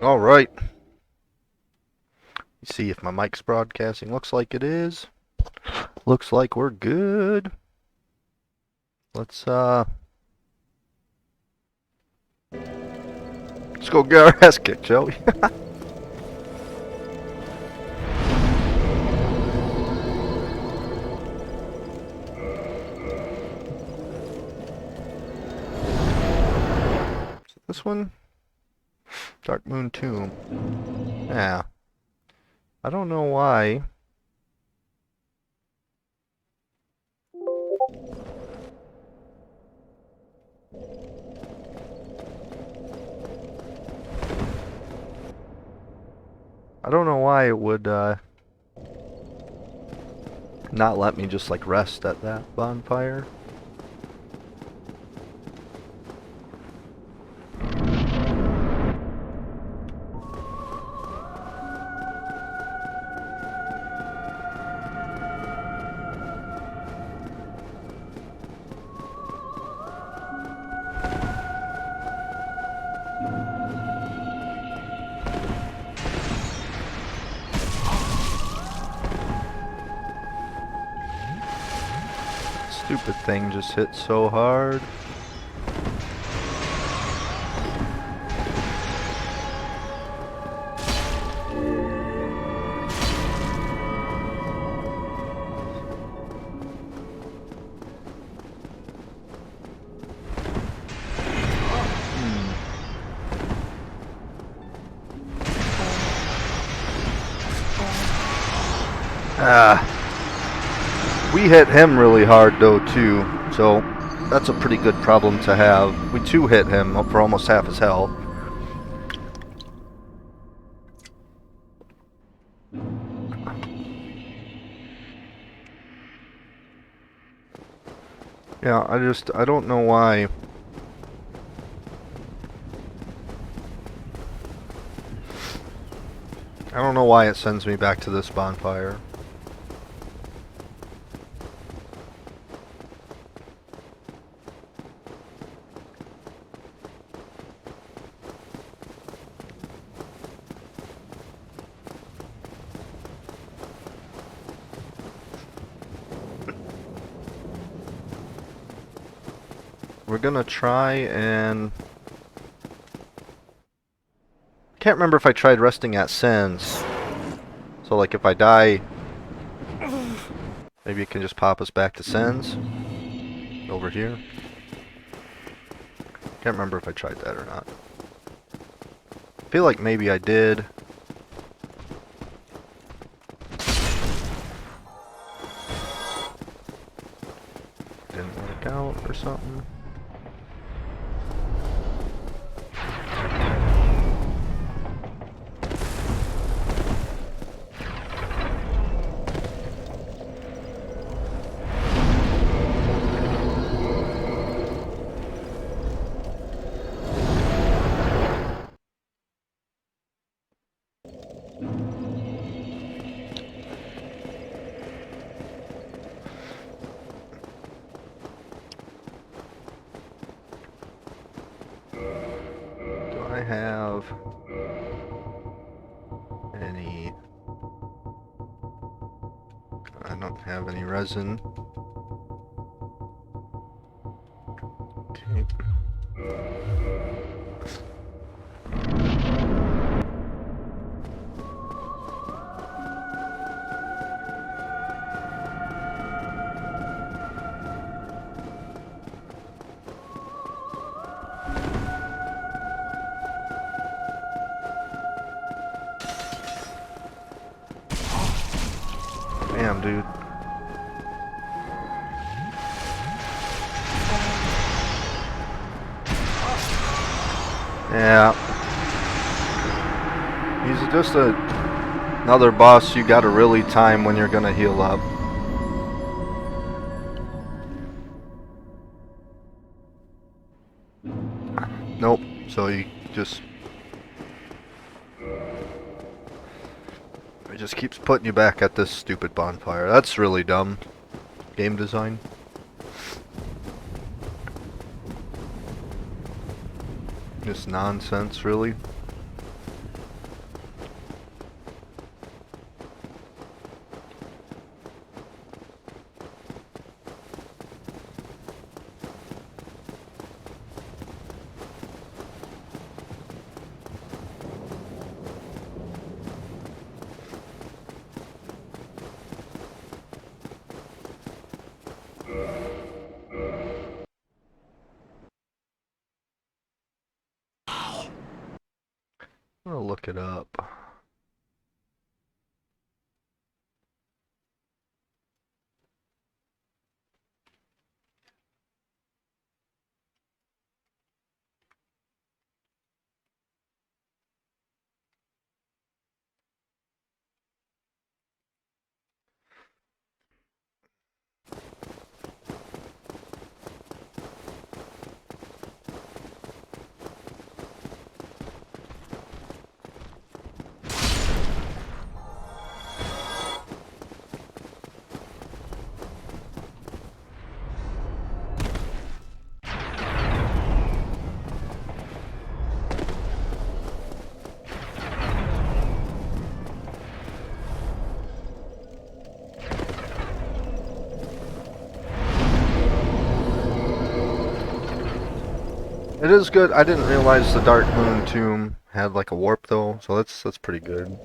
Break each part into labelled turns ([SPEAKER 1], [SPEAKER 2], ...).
[SPEAKER 1] Alright. See if my mic's broadcasting. Looks like it is. Looks like we're good. Let's go get our ass kicked, shall we? This one? Dark Moon Tomb. Yeah. I don't know why. I don't know why it would not let me just like rest at that bonfire. Stupid thing just hit so hard. We hit him really hard though too, so that's a pretty good problem to have. We two hit him for almost half his health. Yeah, I don't know why. I don't know why it sends me back to this bonfire. We're gonna try and... Can't remember if I tried resting at Sens. So like if I die, maybe it can just pop us back to Sens. Over here. Can't remember if I tried that or not. I feel like maybe I did. Didn't work out or something. Have any... I don't have any resin. Okay. Damn, dude. Yeah. He's just another boss you gotta really time when you're gonna heal up. Nope. So he just... It just keeps putting you back at this stupid bonfire. That's really dumb. Game design. Just nonsense, really. I'll look it up. It is good. I didn't realize the Dark Moon Tomb had like a warp though, so that's pretty good.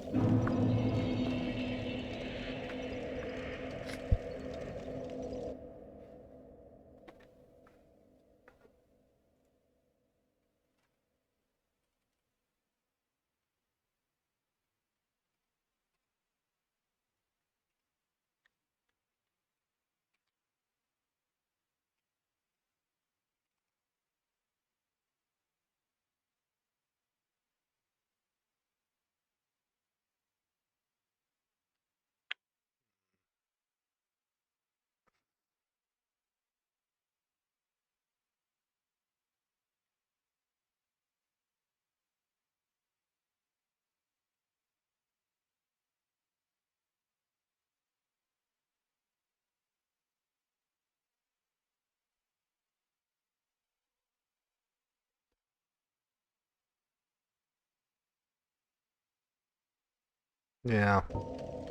[SPEAKER 1] Yeah.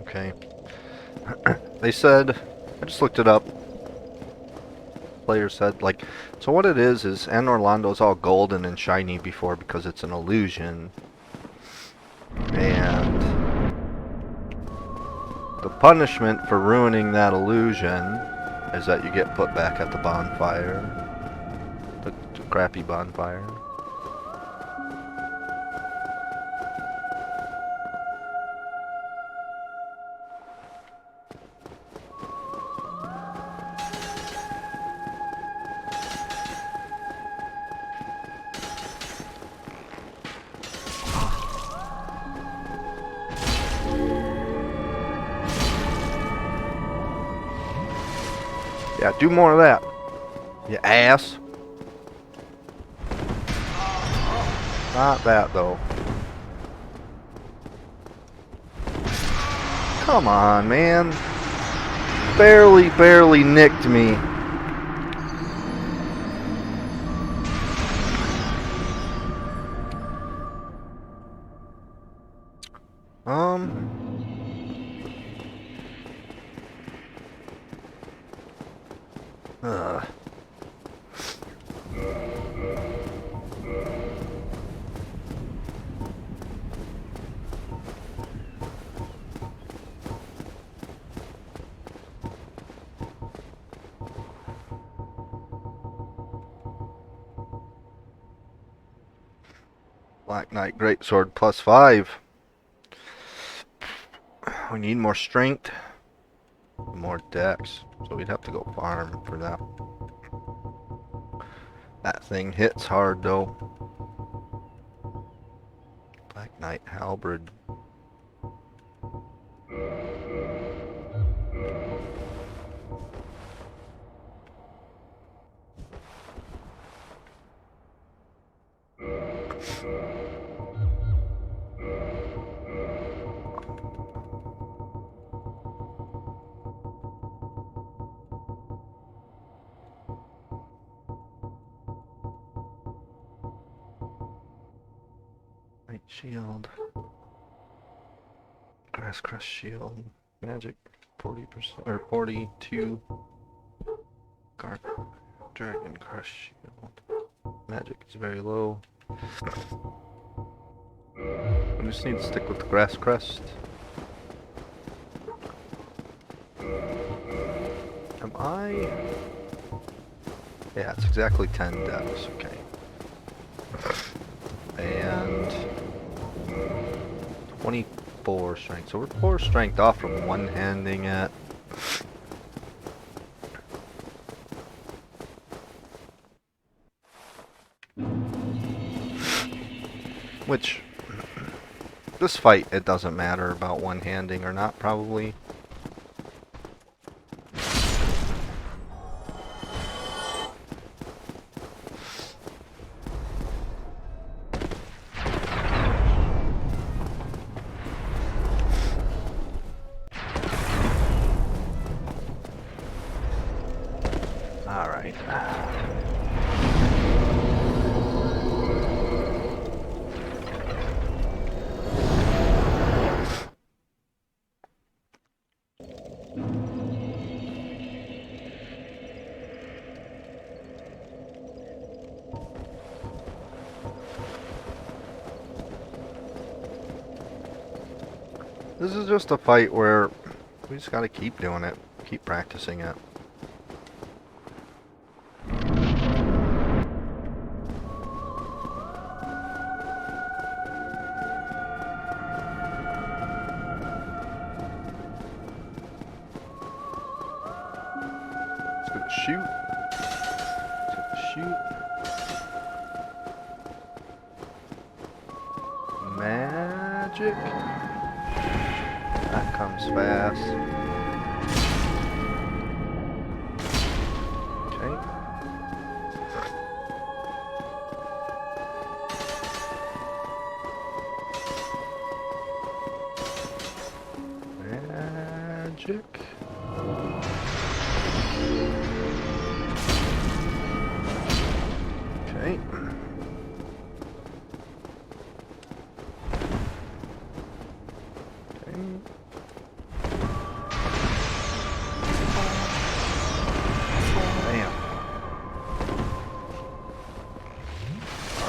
[SPEAKER 1] Okay. They said, I just looked it up. Player said, like, so what it is Anne Orlando's all golden and shiny before because it's an illusion. And the punishment for ruining that illusion is that you get put back at the bonfire. The crappy bonfire. Yeah, do more of that, you ass. Not that, though. Come on, man. Barely nicked me. Ugh. Black Knight Greatsword +5. We need more strength, more dex, so we'd have to go farm for that. That thing hits hard though. Black Knight Halberd. Light shield. Grass Crest shield. Magic 40% or 42. Dragon Crush shield. Magic is very low. I just need to stick with the Grass Crest. Am I? Yeah, it's exactly 10 deaths, okay. And 24 strength. So we're 4 strength off from one-handing it. Which, this fight, it doesn't matter about one-handing or not, probably. Alright. This is just a fight where we just gotta keep doing it, keep practicing it. It's gonna shoot. It's gonna shoot. Magic. That comes fast. Okay. Magic. Okay.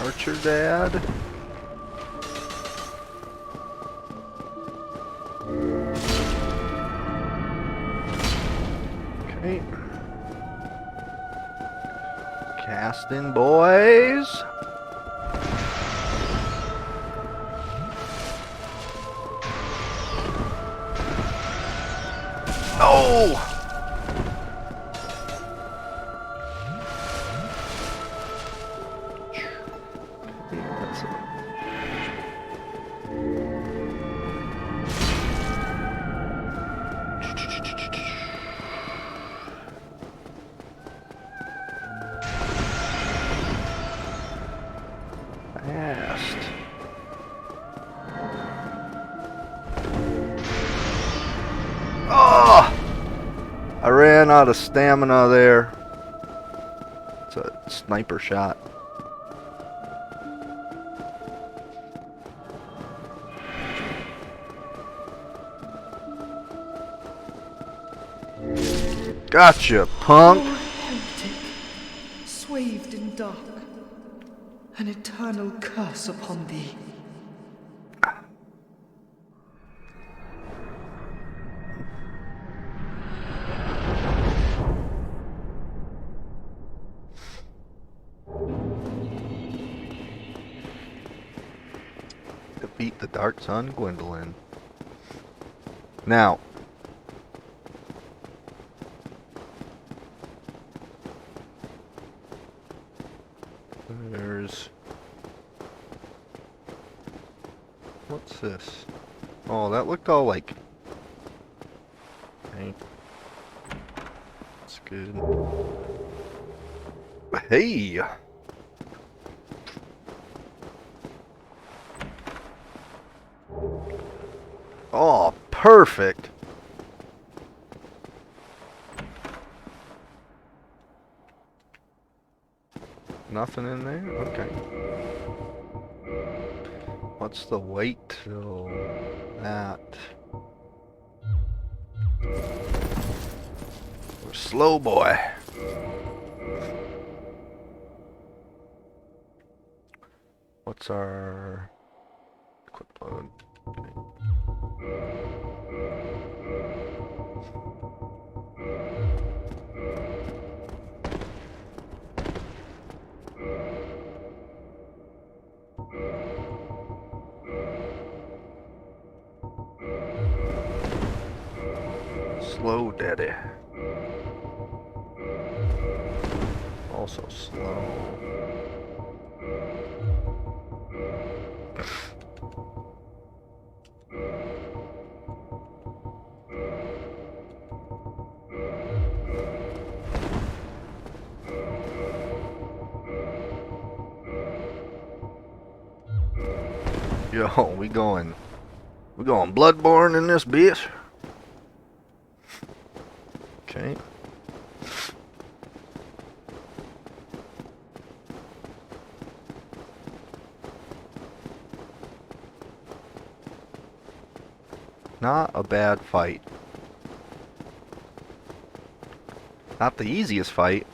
[SPEAKER 1] Archer Dad. Okay. Casting, boys. Oh! Fast. Oh! I ran out of stamina there. It's a sniper shot. Gotcha, punk.
[SPEAKER 2] Oh, heretic, swathed in dark, an eternal curse upon thee.
[SPEAKER 1] Defeat the Dark Sun Gwendolyn. Now, there's... What's this? Oh, that looked all like... Okay. That's good. Hey! Oh, perfect! Nothing in there? Okay. What's the wait till that? We're slow boy. What's our equip load? Okay. slow daddy. Also slow. Yo, we going Bloodborne in this bitch. Okay. Not a bad fight. Not the easiest fight,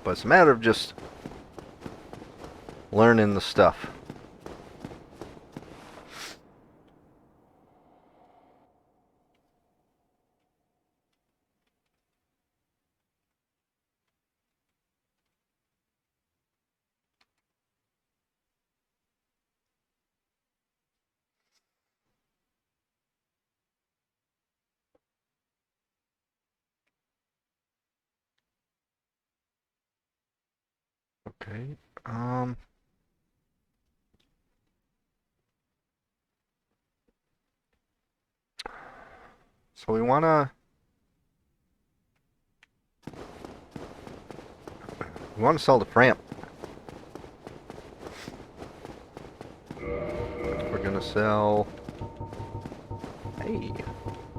[SPEAKER 1] but it's a matter of just learning the stuff. Okay. So we wanna sell the Framp. We're gonna sell. Hey,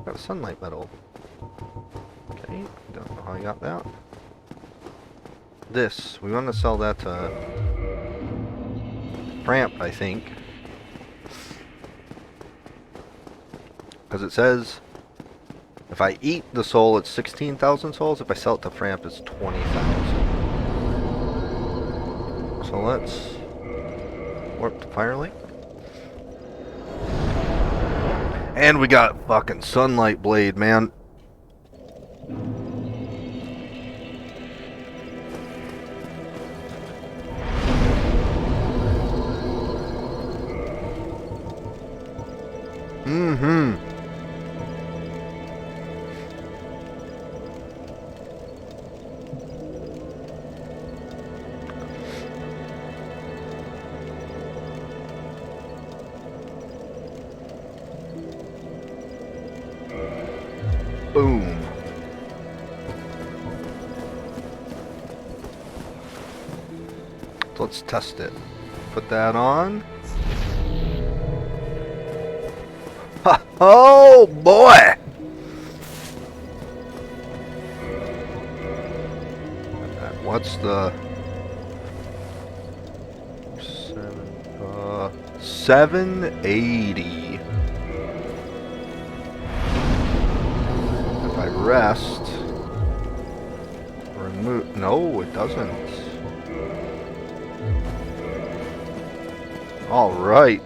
[SPEAKER 1] got a sunlight medal. Okay, don't know how I got that. This, we want to sell that to Framp, I think. Because it says if I eat the soul, it's 16,000 souls. If I sell it to Framp, it's 20,000. So let's warp to Firelink. And we got fucking Sunlight Blade, man. Mm-hmm. Boom. So let's test it. Put that on. Ha! Oh boy! What's the 780? If I rest, remove. No, it doesn't. All right.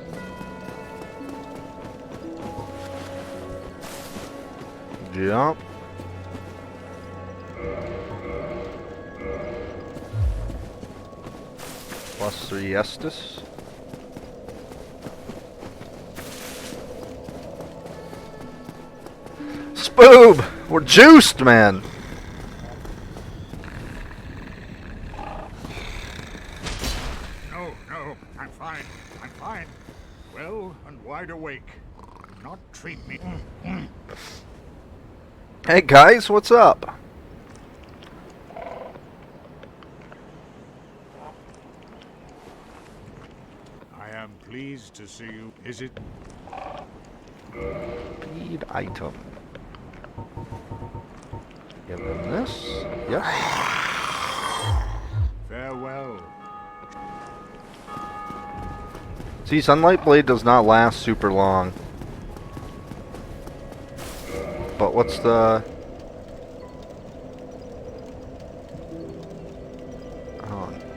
[SPEAKER 1] Jump. Plus 3 Estus. Spoob! We're juiced, man!
[SPEAKER 3] No, I'm fine. I'm fine. Well and wide awake. Do not treat me.
[SPEAKER 1] Hey guys, what's up?
[SPEAKER 3] I am pleased to see you. Is it?
[SPEAKER 1] Feed item. Give them this. Yes.
[SPEAKER 3] Farewell.
[SPEAKER 1] See, Sunlight Blade does not last super long. But what's the...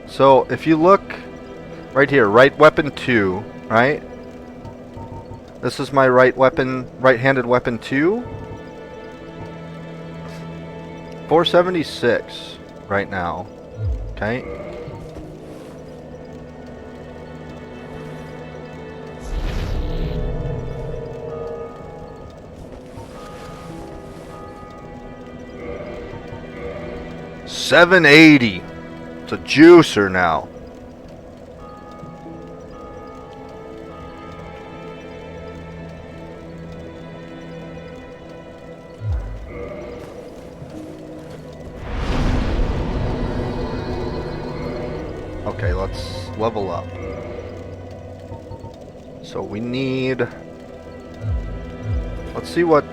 [SPEAKER 1] So, if you look right here, right weapon 2, right? This is my right-handed weapon 2. 476 right now. Okay? 780. It's a juicer now. Okay, let's level up. So we need... Let's see what,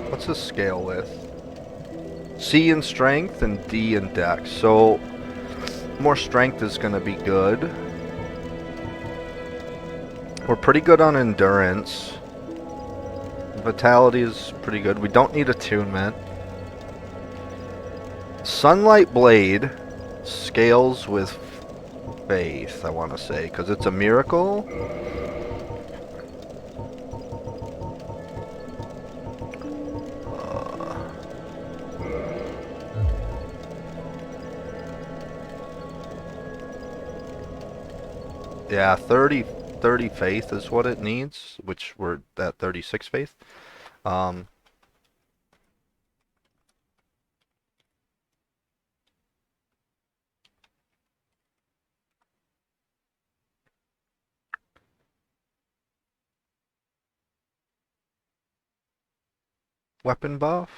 [SPEAKER 1] what's this scale with? C in strength and D in dex. So, more strength is going to be good. We're pretty good on endurance. Vitality is pretty good. We don't need attunement. Sunlight Blade scales with faith, I want to say, because it's a miracle. Yeah, 30 faith is what it needs, which we're at 36 faith. Weapon buff.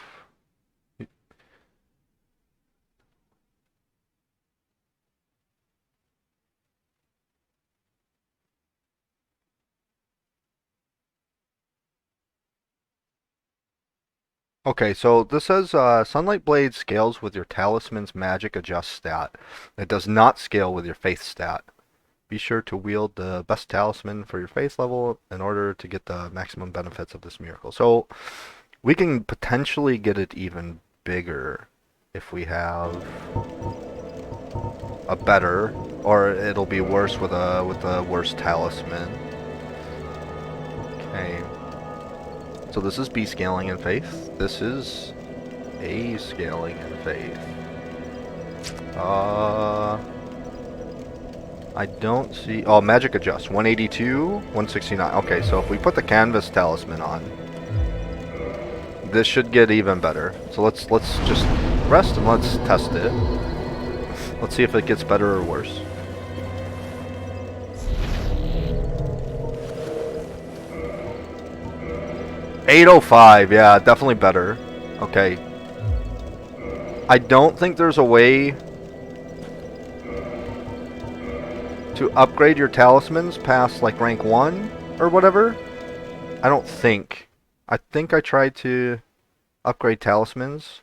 [SPEAKER 1] Okay, so this says Sunlight Blade scales with your Talisman's Magic Adjust stat. It does not scale with your Faith stat. Be sure to wield the best talisman for your Faith level in order to get the maximum benefits of this miracle. So we can potentially get it even bigger if we have a better, or it'll be worse with a worse talisman. Okay. So this is B scaling in faith. This is A scaling in faith. I don't see... Oh, magic adjust. 182, 169. Okay, so if we put the canvas talisman on, this should get even better. So let's just rest and let's test it. Let's see if it gets better or worse. $805, yeah, definitely better. Okay. I don't think there's a way to upgrade your talismans past like rank 1 or whatever. I don't think. I think I tried to upgrade talismans.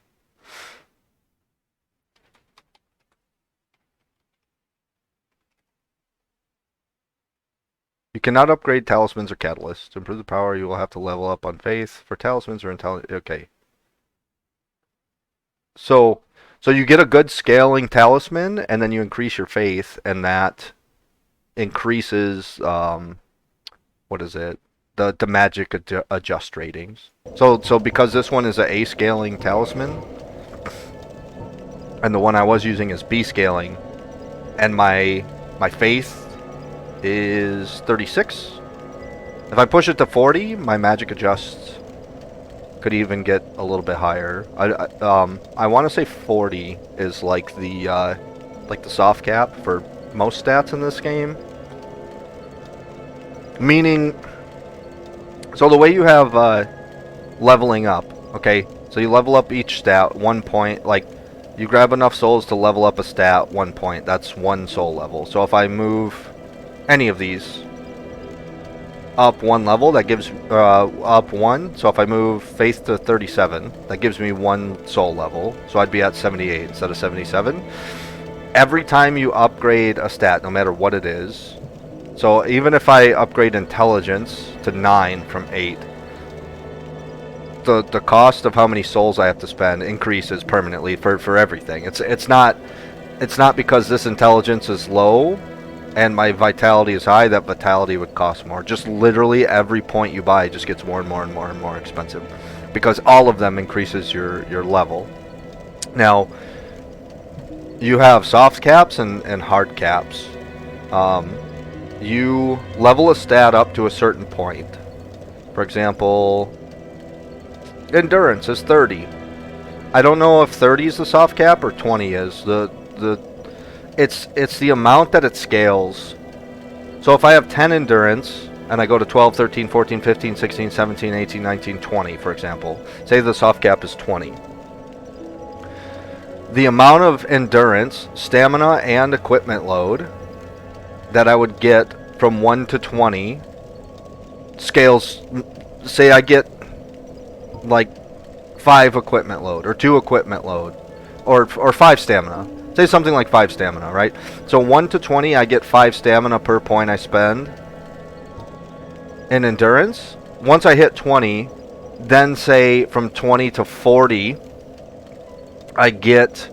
[SPEAKER 1] You cannot upgrade talismans or catalysts. To improve the power, you will have to level up on faith. For talismans or intelligence... Okay. So you get a good scaling talisman, and then you increase your faith, and that increases, what is it? The magic adjust ratings. So because this one is a A scaling talisman, and the one I was using is B scaling, and my faith is 36. If I push it to 40, my magic adjusts could even get a little bit higher. I want to say 40 is like the soft cap for most stats in this game. Meaning, so the way you have leveling up, okay? So you level up each stat 1 point, like you grab enough souls to level up a stat 1 point. That's 1 soul level. So if I move any of these up 1 level, that gives up 1. So if I move faith to 37, that gives me 1 soul level. So I'd be at 78 instead of 77. Every time you upgrade a stat, no matter what it is, so even if I upgrade intelligence to 9 from 8, the cost of how many souls I have to spend increases permanently for everything. It's not because this intelligence is low and my vitality is high that vitality would cost more. Just literally every point you buy just gets more and more and more and more expensive, because all of them increases your level. Now you have soft caps and hard caps. You level a stat up to a certain point. For example, endurance is 30. I don't know if 30 is the soft cap or 20 is. It's the amount that it scales. So if I have 10 endurance and I go to 12, 13, 14, 15, 16, 17, 18, 19, 20, for example. Say the soft cap is 20. The amount of endurance, stamina, and equipment load that I would get from 1 to 20 scales. Say I get like 5 equipment load or 2 equipment load or 5 stamina. Say something like 5 stamina, right? So 1 to 20 I get 5 stamina per point I spend in endurance. Once I hit 20, then say from 20 to 40 I get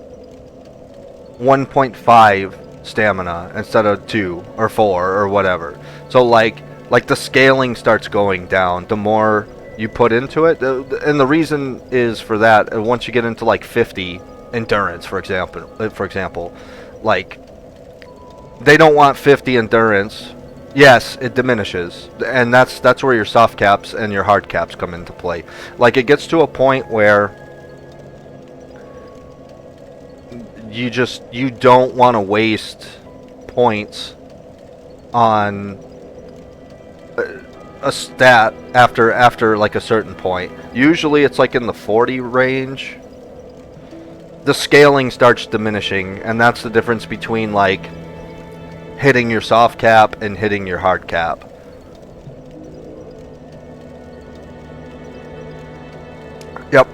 [SPEAKER 1] 1.5 stamina instead of 2 or 4 or whatever. So like the scaling starts going down the more you put into it. And the reason is for that, once you get into like 50 endurance, for example, like they don't want 50 endurance. Yes, it diminishes, and that's where your soft caps and your hard caps come into play. Like it gets to a point where you don't want to waste points on a stat after like a certain point. Usually it's like in the 40 range. The scaling starts diminishing, and that's the difference between like hitting your soft cap and hitting your hard cap. Yep.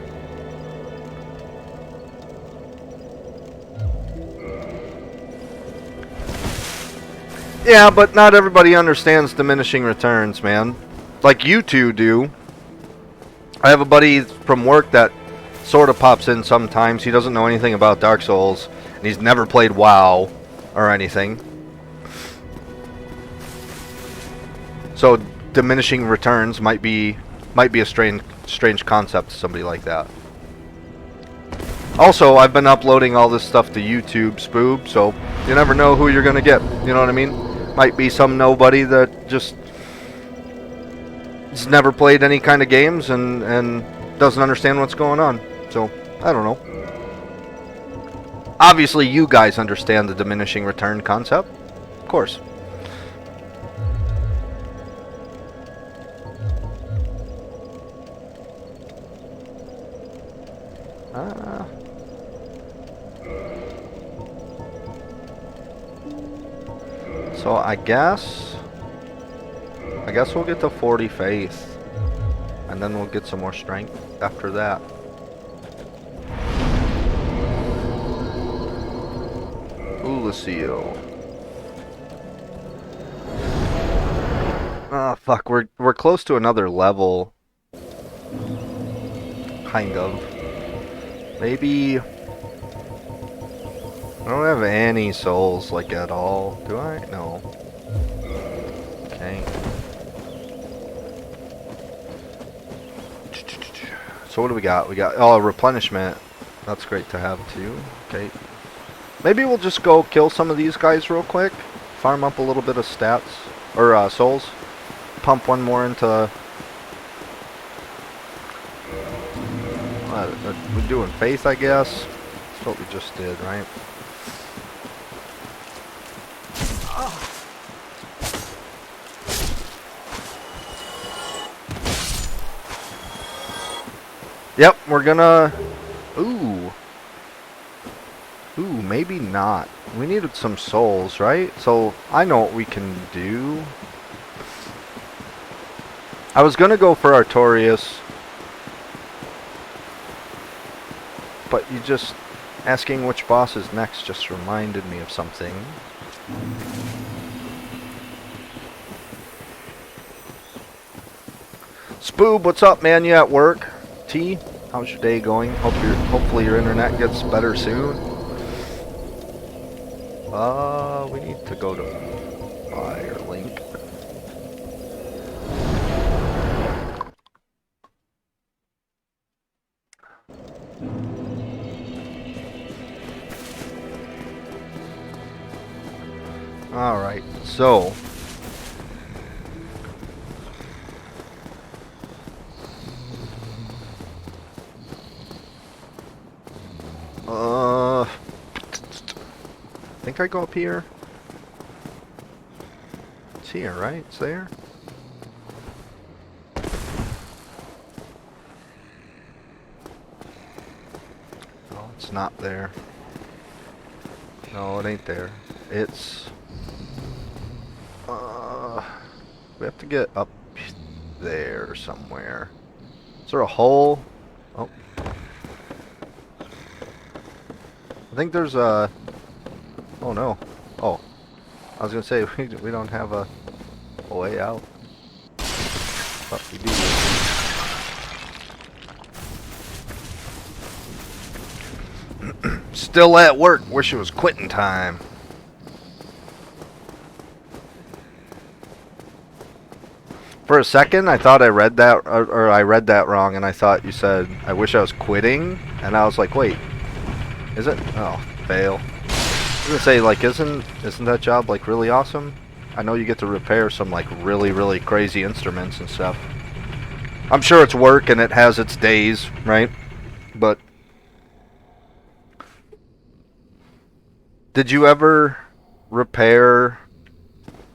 [SPEAKER 1] Yeah, but not everybody understands diminishing returns, man. Like you two do. I have a buddy from work that sort of pops in sometimes. He doesn't know anything about Dark Souls, and he's never played WoW or anything. So diminishing returns might be a strange concept to somebody like that. Also, I've been uploading all this stuff to YouTube, Spoob, so you never know who you're gonna get. You know what I mean? Might be some nobody that just has never played any kind of games and doesn't understand what's going on. So, I don't know. Obviously, you guys understand the diminishing return concept. Of course. So I guess we'll get to 40 faith, and then we'll get some more strength after that. Lucio. Ah, fuck. We're close to another level. Kind of. Maybe. I don't have any souls, like, at all. Do I? No. Okay. So what do we got? We got, oh, replenishment. That's great to have, too. Okay. Maybe we'll just go kill some of these guys real quick. Farm up a little bit of stats. Or, souls. Pump one more into... we're doing faith, I guess. That's what we just did, right? Yep, we're gonna... Ooh, maybe not. We needed some souls, right? So, I know what we can do. I was gonna go for Artorias. But you just... Asking which boss is next just reminded me of something. Spoob, what's up, man? You at work? T, how's your day going? Hopefully your internet gets better soon. We need to go to Firelink. Alright, so... think I go up here. It's here, right? It's there. No, it's not there. No, it ain't there. It's... we have to get up there somewhere. Is there a hole? Oh. I think there's a... Oh no. Oh. I was gonna say, we don't have a way out. But we do. Still at work. Wish it was quitting time. For a second, I thought I read that, or I read that wrong, and I thought you said, I wish I was quitting, and I was like, wait, is it? Oh, fail. I was gonna say, like, isn't that job, like, really awesome? I know you get to repair some, like, really crazy instruments and stuff. I'm sure it's work, and it has its days, right? But... did you ever repair...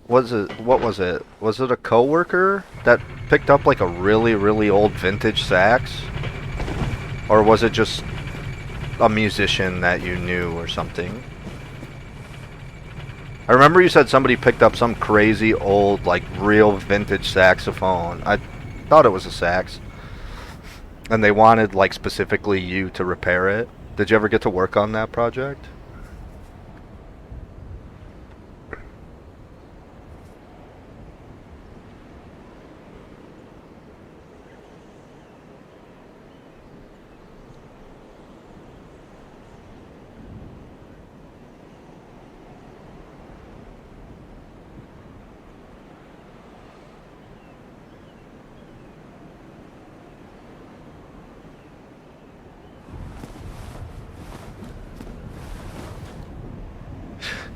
[SPEAKER 1] what was it? Was it a coworker that picked up like a really old vintage sax? Or was it just a musician that you knew or something? I remember you said somebody picked up some crazy old, like, real vintage saxophone. I thought it was a sax. And they wanted, like, specifically you to repair it. Did you ever get to work on that project?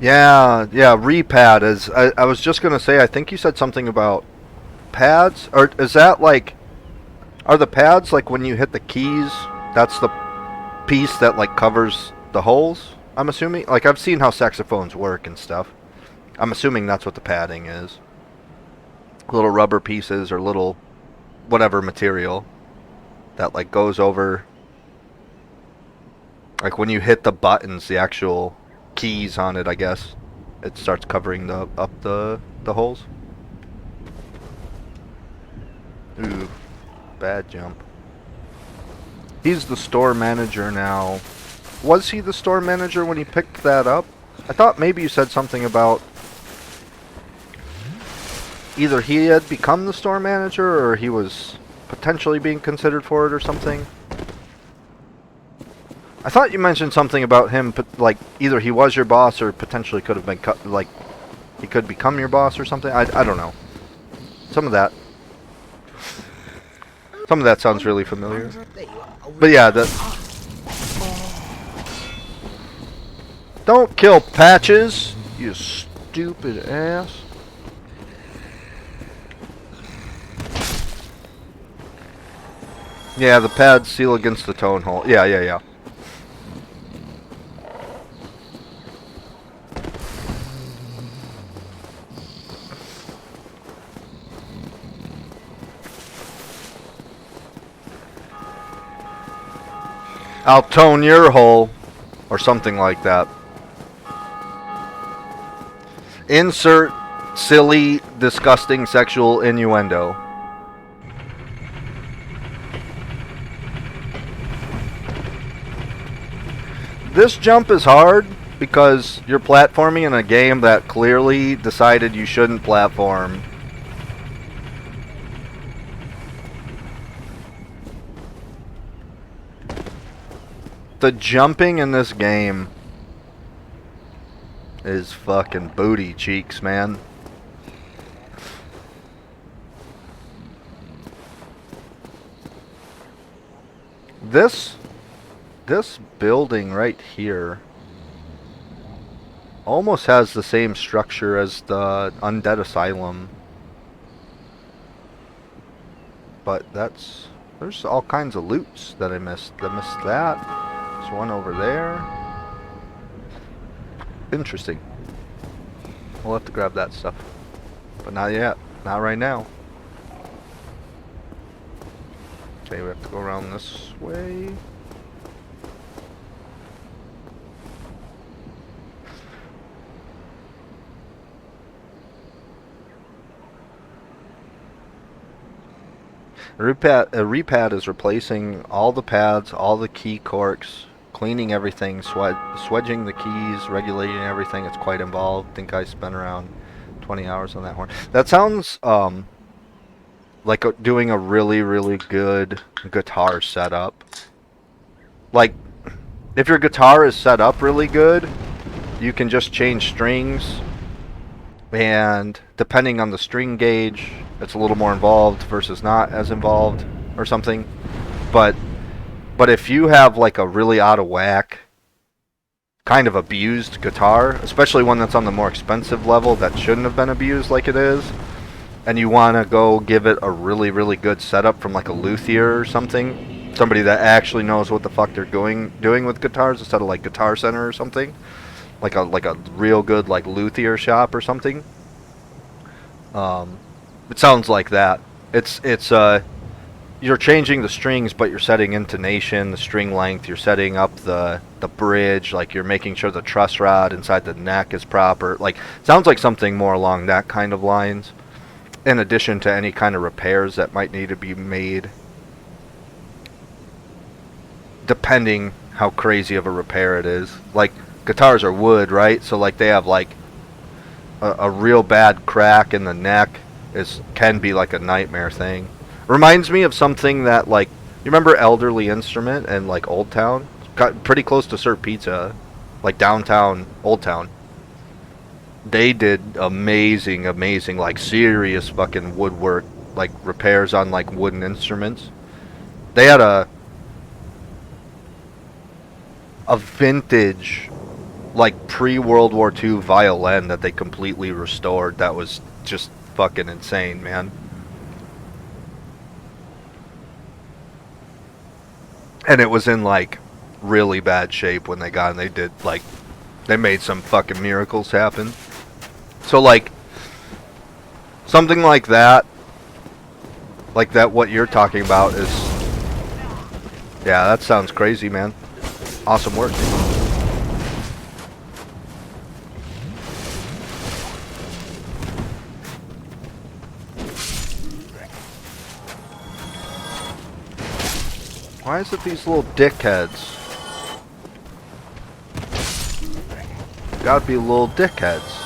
[SPEAKER 1] Yeah, repad is... I was just gonna say, I think you said something about pads? Or is that like... are the pads like when you hit the keys, that's the piece that like covers the holes? I'm assuming? Like, I've seen how saxophones work and stuff. I'm assuming that's what the padding is. Little rubber pieces or little whatever material that like goes over... like when you hit the buttons, the actual... keys on it, I guess, it starts covering up the holes. Ooh, bad jump. He's the store manager now. Was he the store manager when he picked that up? I thought maybe you said something about either he had become the store manager or he was potentially being considered for it or something. I thought you mentioned something about him, like, either he was your boss or potentially could have been, like, he could become your boss or something. I don't know. Some of that sounds really familiar. But yeah, don't kill Patches, you stupid ass. Yeah, the pads seal against the tone hole. Yeah. I'll tone your hole, or something like that. Insert silly, disgusting sexual innuendo. This jump is hard because you're platforming in a game that clearly decided you shouldn't platform. The jumping in this game is fucking booty cheeks, man. This building right here almost has the same structure as the Undead Asylum. But there's all kinds of loots that I missed. I missed that. There's one over there. Interesting. We'll have to grab that stuff. But not yet. Not right now. Okay, we have to go around this way. A repad is replacing all the pads, all the key corks, cleaning everything, swedging the keys, regulating everything. It's quite involved. I think I spent around 20 hours on that one. That sounds like doing a really, really good guitar setup. Like, if your guitar is set up really good, you can just change strings, and depending on the string gauge, it's a little more involved versus not as involved or something. But if you have like a really out of whack, kind of abused guitar, especially one that's on the more expensive level that shouldn't have been abused like it is, and you want to go give it a really, really good setup from like a luthier or something, somebody that actually knows what the fuck they're doing with guitars instead of like Guitar Center or something, like a real good like luthier shop or something. It sounds like that. It's you're changing the strings, but you're setting intonation, the string length, you're setting up the bridge, like you're making sure the truss rod inside the neck is proper. Like, sounds like something more along that kind of lines, in addition to any kind of repairs that might need to be made, depending how crazy of a repair it is. Like, guitars are wood, right? So like they have like a real bad crack in the neck can be like a nightmare thing. Reminds me of something that, like, you remember Elderly Instrument and like Old Town? Got pretty close to Sir Pizza, like downtown Old Town. They did amazing, like serious fucking woodwork, like repairs on like wooden instruments. They had a vintage, like pre-World War II violin that they completely restored. That was just fucking insane, man. And it was in like really bad shape when they got it. And they did like, they made some fucking miracles happen. So like something like that what you're talking about is, yeah, that sounds crazy, man. Awesome work. Why is it these little dickheads? Gotta be little dickheads.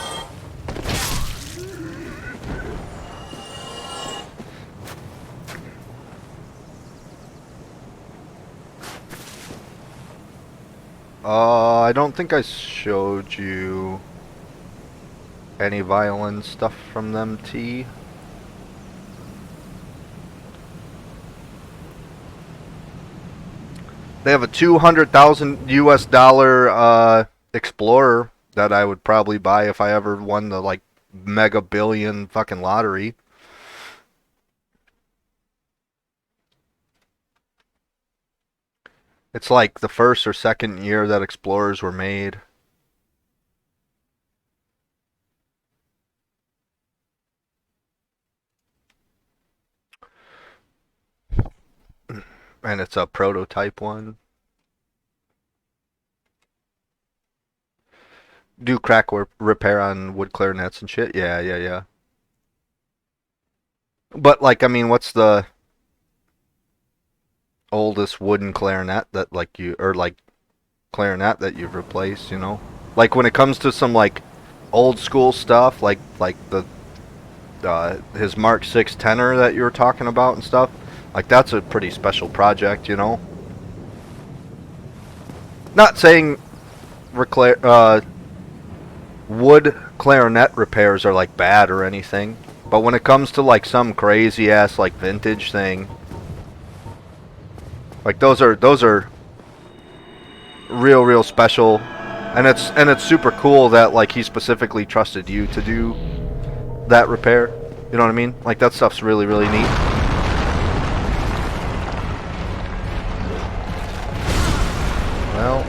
[SPEAKER 1] I don't think I showed you any violin stuff from them, T. They have a $200,000 US Explorer that I would probably buy if I ever won the like mega billion fucking lottery. It's like the first or second year that Explorers were made. And it's a prototype one. Do crack repair on wood clarinets and shit? Yeah, yeah, yeah. But like, I mean, what's the oldest wooden clarinet that like you, or like clarinet that you've replaced, you know? Like when it comes to some like old school stuff, like the his Mark 6 tenor that you were talking about and stuff, like that's a pretty special project, you know? Not saying wood clarinet repairs are like bad or anything, but when it comes to like some crazy ass like vintage thing, like those are real special, and it's super cool that like he specifically trusted you to do that repair. You know what I mean? Like that stuff's really neat. Well,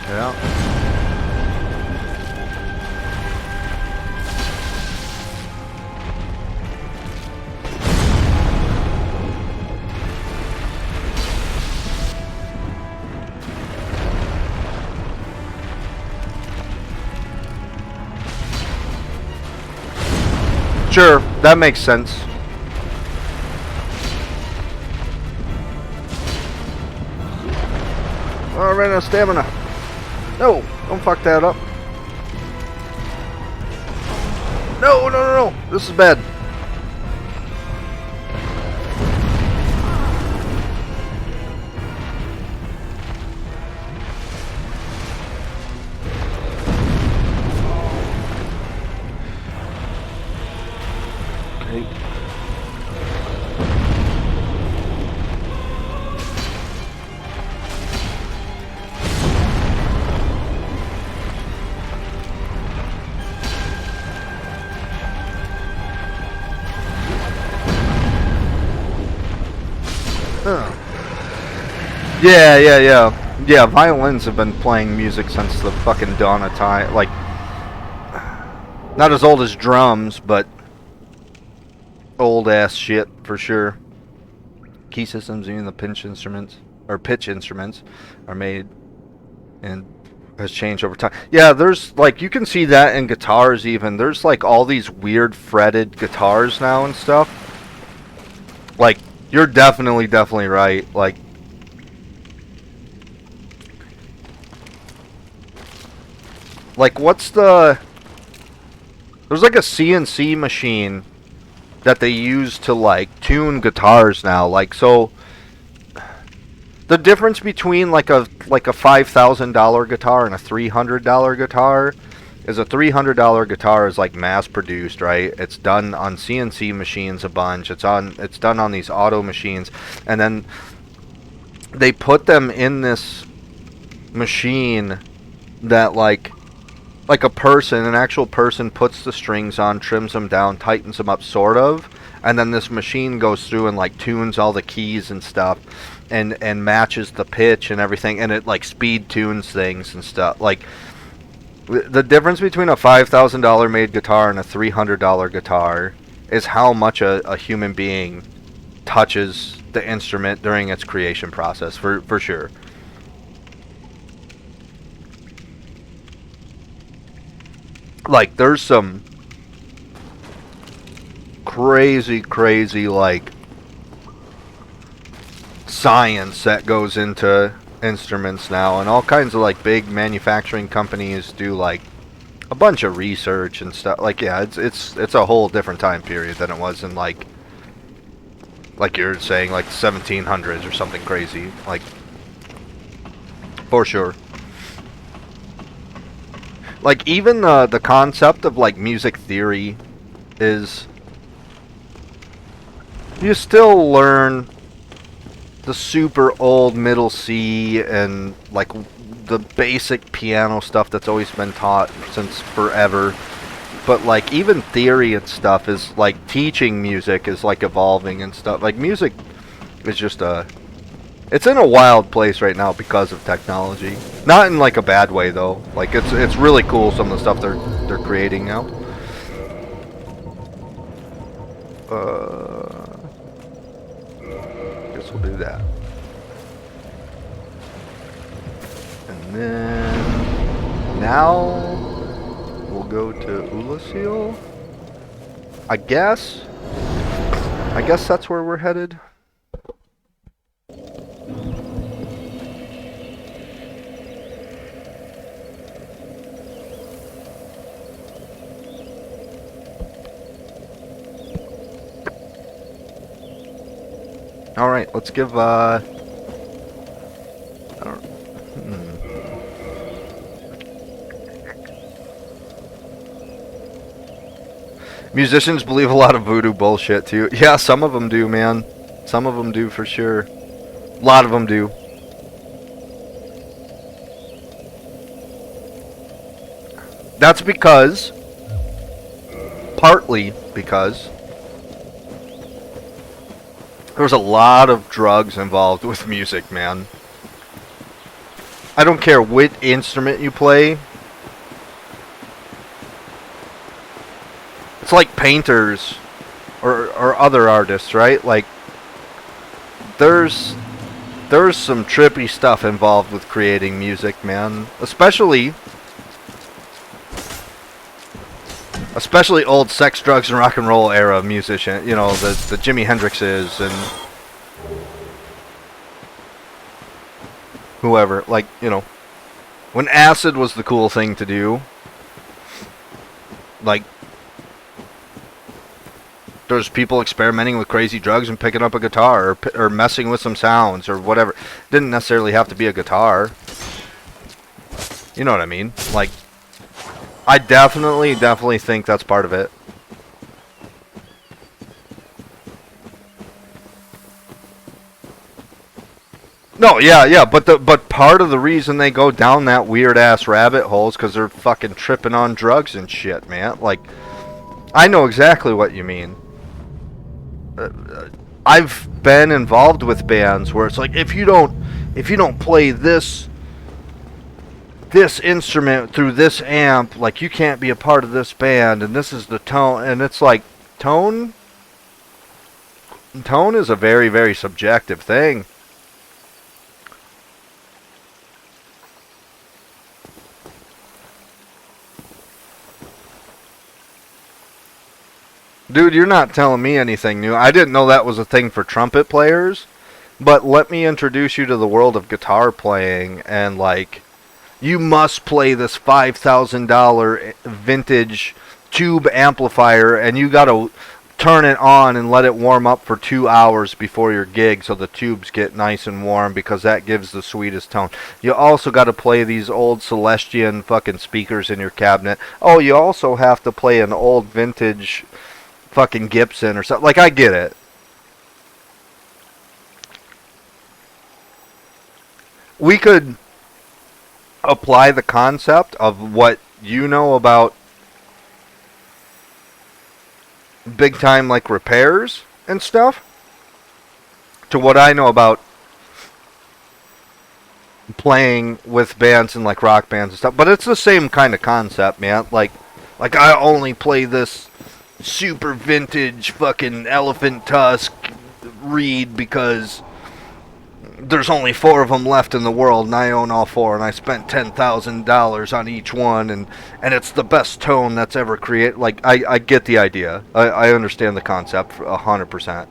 [SPEAKER 1] Yeah. Sure, that makes sense. Oh, I ran out of stamina. No, don't fuck that up. No, no, no, no. This is bad. Okay. Huh. Yeah. Yeah, violins have been playing music since the fucking dawn of time. Like, not as old as drums, but old ass shit for sure. Key systems, even the pitch instruments, are made and has changed over time. Yeah, there's like, you can see that in guitars even. There's like all these weird fretted guitars now and stuff. Like, you're definitely right. Like what's the... There's like a CNC machine that they use to like tune guitars now. Like, so the difference between like a $5,000 guitar and a $300 guitar is a $300 guitar is like mass produced, right? It's done on CNC machines a bunch. It's done on these auto machines, and then they put them in this machine that like an actual person puts the strings on, trims them down, tightens them up sort of, and then this machine goes through and like tunes all the keys and stuff and matches the pitch and everything, and it like speed tunes things and stuff. Like, the difference between a $5,000 made guitar and a $300 guitar is how much a human being touches the instrument during its creation process, for sure. Like, there's some crazy like science that goes into instruments now, and all kinds of like big manufacturing companies do like a bunch of research and stuff. Like, yeah, it's a whole different time period than it was in like you're saying, like 1700s or something crazy, like, for sure. Like, even the concept of like music theory is, you still learn the super old middle C and like the basic piano stuff that's always been taught since forever. But like, even theory and stuff is like, teaching music is like evolving and stuff. Like, music is just it's in a wild place right now because of technology. Not in like a bad way though. Like, it's really cool, some of the stuff they're creating now. Guess we'll do that. And then now we'll go to Ulasil. I guess that's where we're headed. Alright, let's give, Musicians believe a lot of voodoo bullshit, too. Yeah, some of them do, man. Some of them do, for sure. A lot of them do. That's because, partly because, there's a lot of drugs involved with music, man. I don't care what instrument you play. It's like painters or other artists, right? Like there's some trippy stuff involved with creating music, man. Especially old sex, drugs, and rock and roll era musician. You know, the Jimi Hendrixes and whoever. Like, you know, when acid was the cool thing to do. Like, there's people experimenting with crazy drugs and picking up a guitar or messing with some sounds or whatever. Didn't necessarily have to be a guitar. You know what I mean? Like, I definitely think that's part of it. No, yeah, but part of the reason they go down that weird ass rabbit hole is because they're fucking tripping on drugs and shit, man. Like, I know exactly what you mean. I've been involved with bands where it's like, if you don't play this instrument through this amp, like, you can't be a part of this band, and this is the tone. And it's like, tone is a very, very subjective thing. Dude, you're not telling me anything new. I didn't know that was a thing for trumpet players, but let me introduce you to the world of guitar playing. And like, you must play this $5,000 vintage tube amplifier, and you gotta turn it on and let it warm up for 2 hours before your gig so the tubes get nice and warm, because that gives the sweetest tone. You also gotta play these old Celestian fucking speakers in your cabinet. Oh, you also have to play an old vintage fucking Gibson or something. Like, I get it. We could apply the concept of what you know about big time, like, repairs and stuff to what I know about playing with bands and like rock bands and stuff. But it's the same kind of concept, man. Like I only play this super vintage fucking elephant tusk reed because there's only 4 of them left in the world, and I own all 4, and I spent $10,000 on each one, and it's the best tone that's ever created. Like, I get the idea. I understand the concept 100%.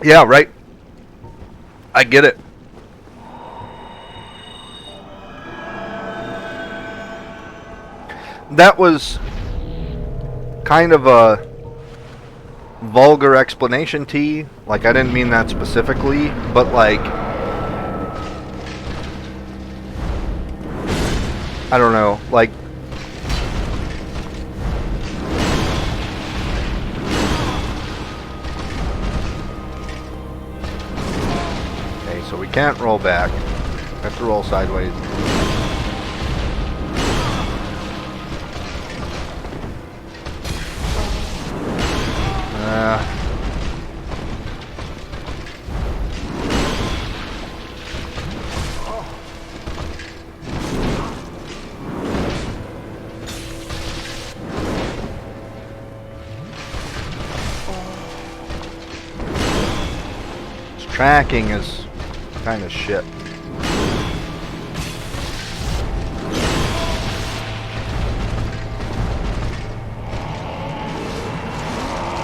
[SPEAKER 1] Yeah, right. I get it. That was kind of a vulgar explanation, T. Like, I didn't mean that specifically, but like, I don't know, like, okay, so we can't roll back. We have to roll sideways. Tracking is kind of shit.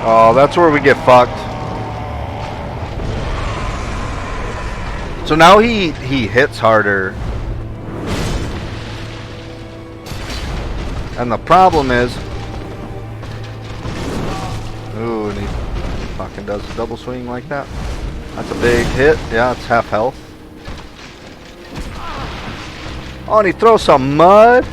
[SPEAKER 1] Oh, that's where we get fucked. So now he hits harder. And the problem is, ooh, and he fucking does a double swing like that. That's a big hit. Yeah, it's half health. Oh, and he throws some mud.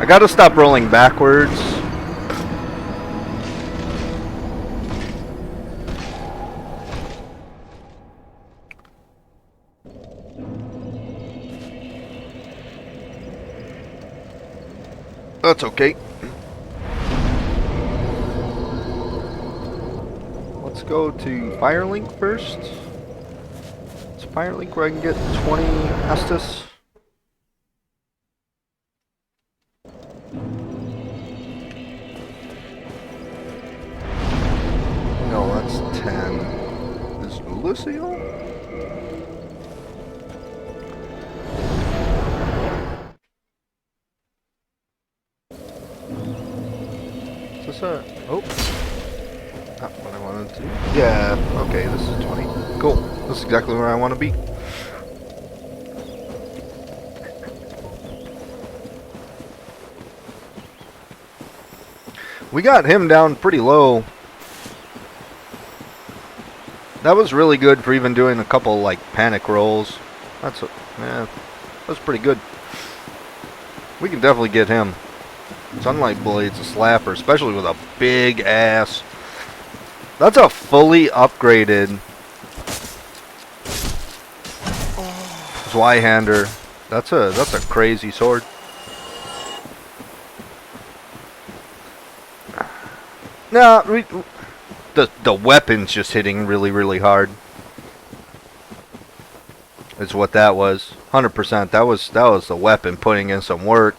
[SPEAKER 1] I gotta stop rolling backwards. That's okay. Let's go to Firelink first. It's Firelink where I can get 20 Estus. No, that's 10. Is Lucio? Is this a... Oh. Not what I wanted to. Yeah, okay, this is 20. Cool. This is exactly where I want to be. We got him down pretty low. That was really good for even doing a couple, like, panic rolls. Yeah, that's pretty good. We can definitely get him. Sunlight Blade's a slapper, especially with a big ass. That's a fully upgraded Zweihander. That's a crazy sword. Nah, the weapon's just hitting really hard. Is what that was. 100%. That was the weapon putting in some work.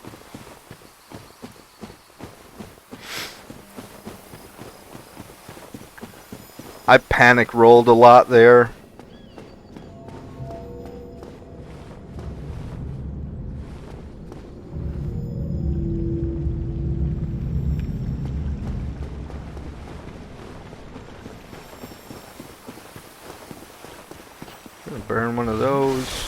[SPEAKER 1] I panic rolled a lot there. Gonna burn one of those.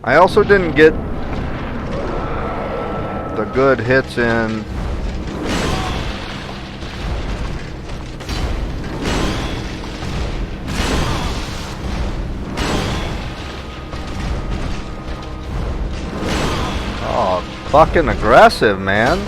[SPEAKER 1] I also didn't get the good hits in. Oh, fucking aggressive, man.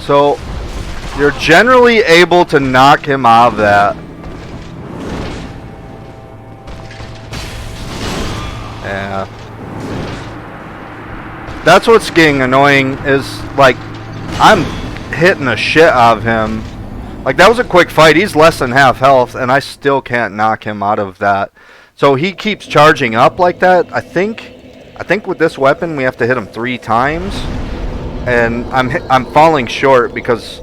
[SPEAKER 1] So, you're generally able to knock him out of that. Yeah. That's what's getting annoying is, like, I'm hitting the shit out of him. Like, that was a quick fight. He's less than half health, and I still can't knock him out of that. So he keeps charging up like that. I think with this weapon we have to hit him 3 times. And I'm falling short because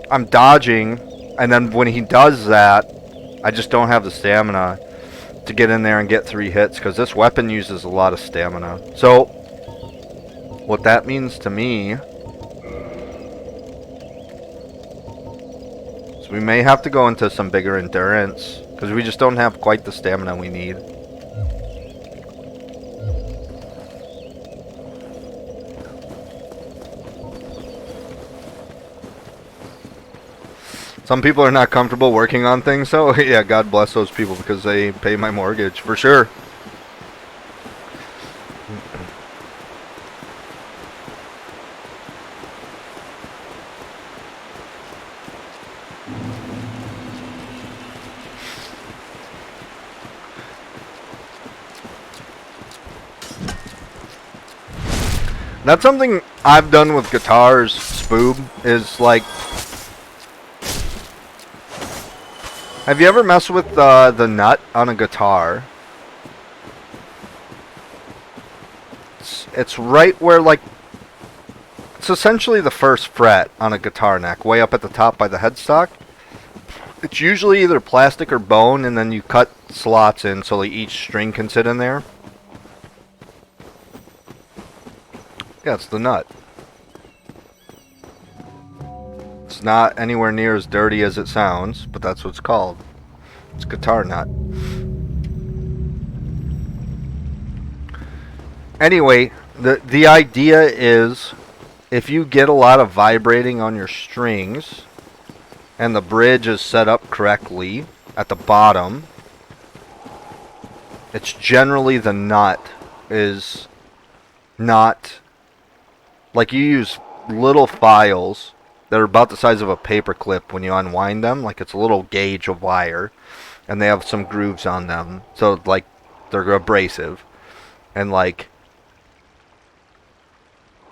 [SPEAKER 1] I'm dodging, and then when he does that, I just don't have the stamina to get in there and get 3 hits because this weapon uses a lot of stamina. So what that means to me is we may have to go into some bigger endurance because we just don't have quite the stamina we need. Some people are not comfortable working on things, so yeah, God bless those people because they pay my mortgage, for sure. That's something I've done with guitars, Spoob, is like... Have you ever messed with the nut on a guitar? it's right where, like, it's essentially the first fret on a guitar neck, way up at the top by the headstock. It's usually either plastic or bone, and then you cut slots in so like each string can sit in there. Yeah, it's the nut. It's not anywhere near as dirty as it sounds, but that's what it's called. It's guitar nut. Anyway, the idea is if you get a lot of vibrating on your strings and the bridge is set up correctly at the bottom, it's generally the nut is not, like, you use little files that are about the size of a paper clip when you unwind them, like it's a little gauge of wire, and they have some grooves on them, so like they're abrasive, and like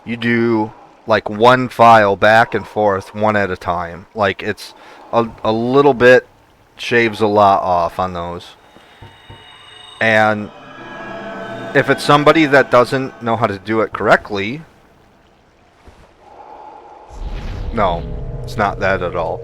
[SPEAKER 1] you do like one file back and forth one at a time. Like it's a little bit shaves a lot off on those. And if it's somebody that doesn't know how to do it correctly, no, it's not that at all.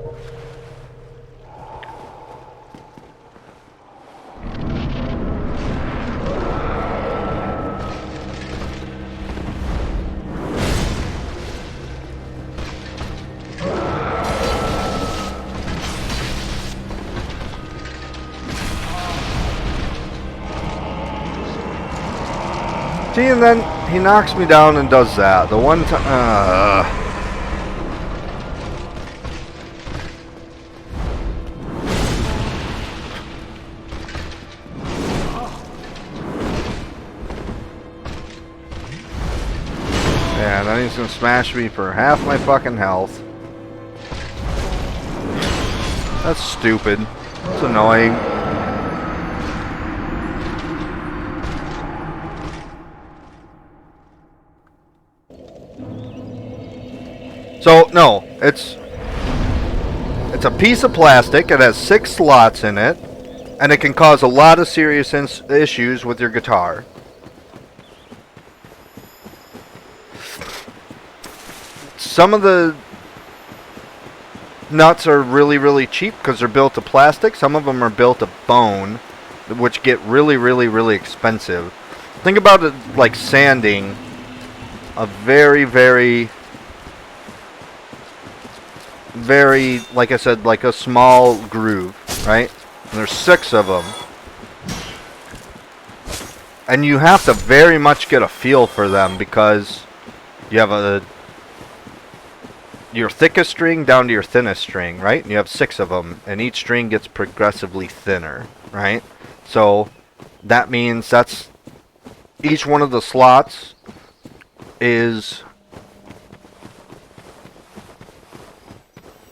[SPEAKER 1] See, and then he knocks me down and does that. The one time... Yeah, then he's gonna smash me for half my fucking health. That's stupid. It's annoying. So, no, it's a piece of plastic. It has 6 slots in it, and it can cause a lot of serious issues with your guitar. Some of the nuts are really, really cheap because they're built of plastic. Some of them are built of bone, which get really, really, really expensive. Think about it like sanding a very, very, very, like I said, like a small groove, right? And there's 6 of them. And you have to very much get a feel for them because you have your thickest string down to your thinnest string, right? And you have 6 of them, and each string gets progressively thinner, right? So that means that's each one of the slots is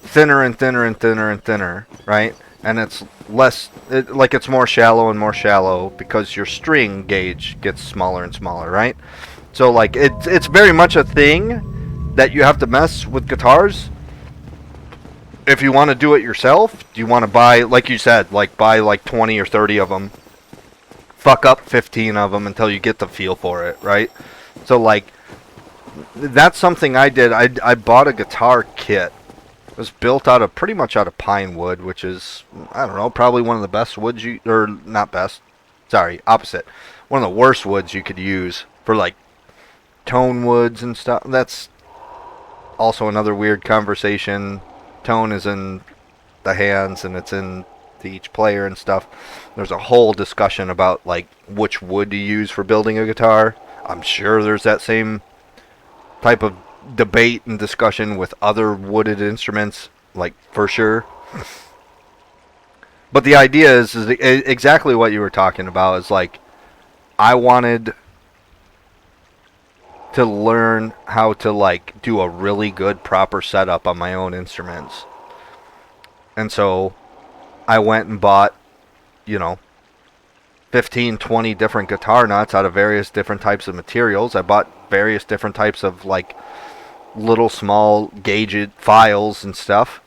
[SPEAKER 1] thinner and thinner and thinner and thinner, right? And it's less, like it's more shallow and more shallow because your string gauge gets smaller and smaller, right? So like it's very much a thing that you have to mess with guitars. If you want to do it yourself, do you want to buy, like you said, like buy like 20 or 30 of them, fuck up 15 of them until you get the feel for it, right? So like that's something I did. I bought a guitar kit. It was built out of pretty much out of pine wood, which is, I don't know, probably one of the best woods you, or not best, sorry, opposite, one of the worst woods you could use for like tone woods and stuff. That's also another weird conversation. Tone is in the hands and it's in each player and stuff. There's a whole discussion about like which wood to use for building a guitar. I'm sure there's that same type of debate and discussion with other wooded instruments, like for sure. But the idea is exactly what you were talking about. Is like I wanted to learn how to like do a really good proper setup on my own instruments. And so I went and bought, you know, 15, 20 different guitar nuts out of various different types of materials. I bought various different types of like little small gauged files and stuff.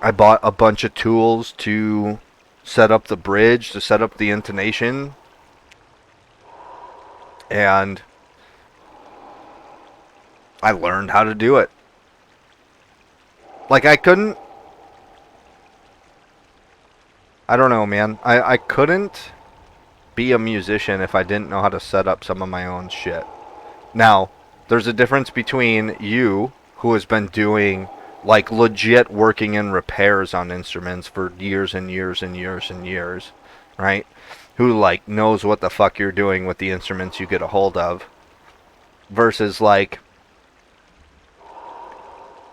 [SPEAKER 1] I bought a bunch of tools to set up the bridge, to set up the intonation. And I learned how to do it. Like, I couldn't... I don't know, man. I couldn't be a musician if I didn't know how to set up some of my own shit. Now, there's a difference between you, who has been doing, like, legit working in repairs on instruments for years and years and years and years, right? Who, like, knows what the fuck you're doing with the instruments you get a hold of. Versus, like,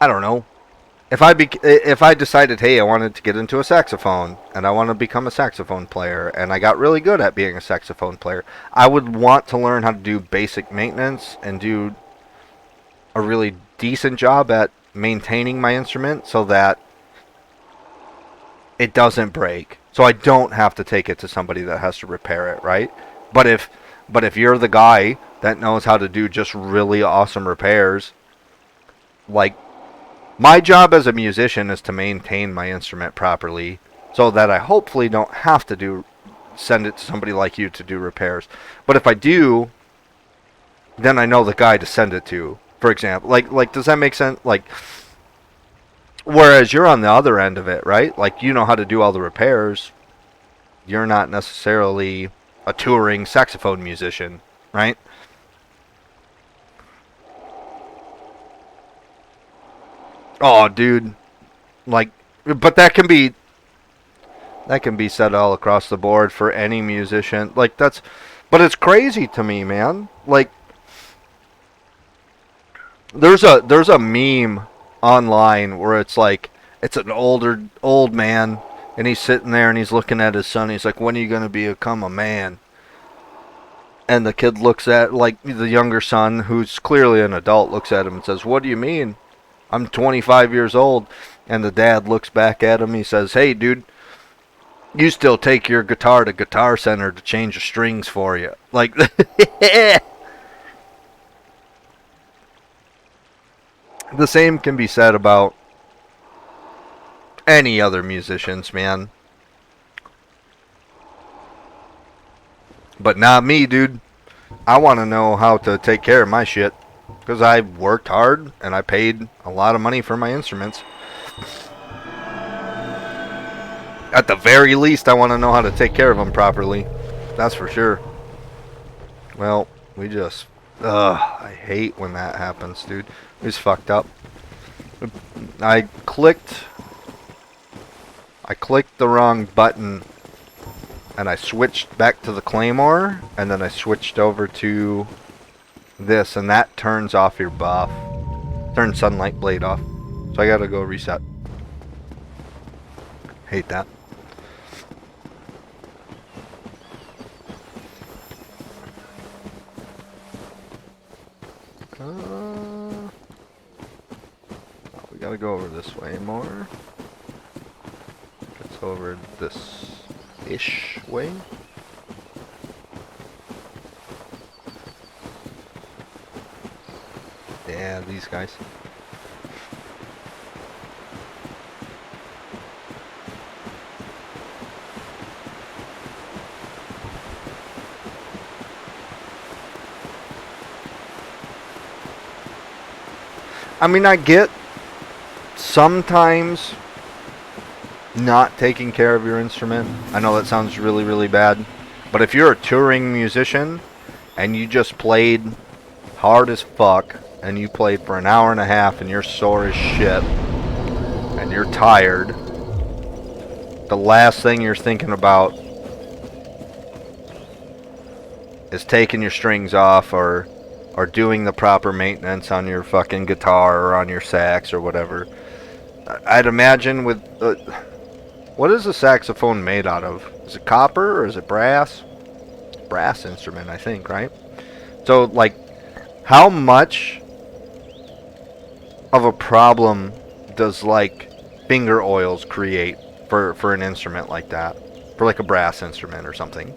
[SPEAKER 1] I don't know. If I decided, hey, I wanted to get into a saxophone and I want to become a saxophone player and I got really good at being a saxophone player, I would want to learn how to do basic maintenance and do a really decent job at maintaining my instrument so that it doesn't break. So I don't have to take it to somebody that has to repair it, right? But if you're the guy that knows how to do just really awesome repairs, like, my job as a musician is to maintain my instrument properly so that I hopefully don't have to send it to somebody like you to do repairs. But if I do, then I know the guy to send it to, for example. Like does that make sense? Like, whereas you're on the other end of it, right? Like, you know how to do all the repairs. You're not necessarily a touring saxophone musician, right? Oh, dude. Like, but that can be said all across the board for any musician. Like, but it's crazy to me, man. Like, there's a meme online where it's like, it's an old man and he's sitting there and he's looking at his son. He's like, when are you going to become a man? And the kid looks at, like, the younger son, who's clearly an adult, looks at him and says, what do you mean? I'm 25 years old. And the dad looks back at him. He says, hey, dude, you still take your guitar to Guitar Center to change the strings for you. Like, the same can be said about any other musicians, man. But not me, dude. I want to know how to take care of my shit. Because I worked hard and I paid a lot of money for my instruments. At the very least, I want to know how to take care of them properly. That's for sure. Well, we just... I hate when that happens, dude. We just fucked up. I clicked the wrong button. And I switched back to the Claymore. And then I switched over to this. And that turns off your buff. Turns Sunlight Blade off. So I gotta go reset. Hate that. We gotta go over this way more. It's over this-ish way. Yeah, these guys. I mean, I get sometimes not taking care of your instrument. I know that sounds really, really bad. But if you're a touring musician and you just played hard as fuck and you played for an hour and a half and you're sore as shit and you're tired, the last thing you're thinking about is taking your strings off or doing the proper maintenance on your fucking guitar or on your sax or whatever. I'd imagine with... what is a saxophone made out of? Is it copper or is it brass? Brass instrument, I think, right? So, like, how much of a problem does, like, finger oils create for an instrument like that? For, like, a brass instrument or something?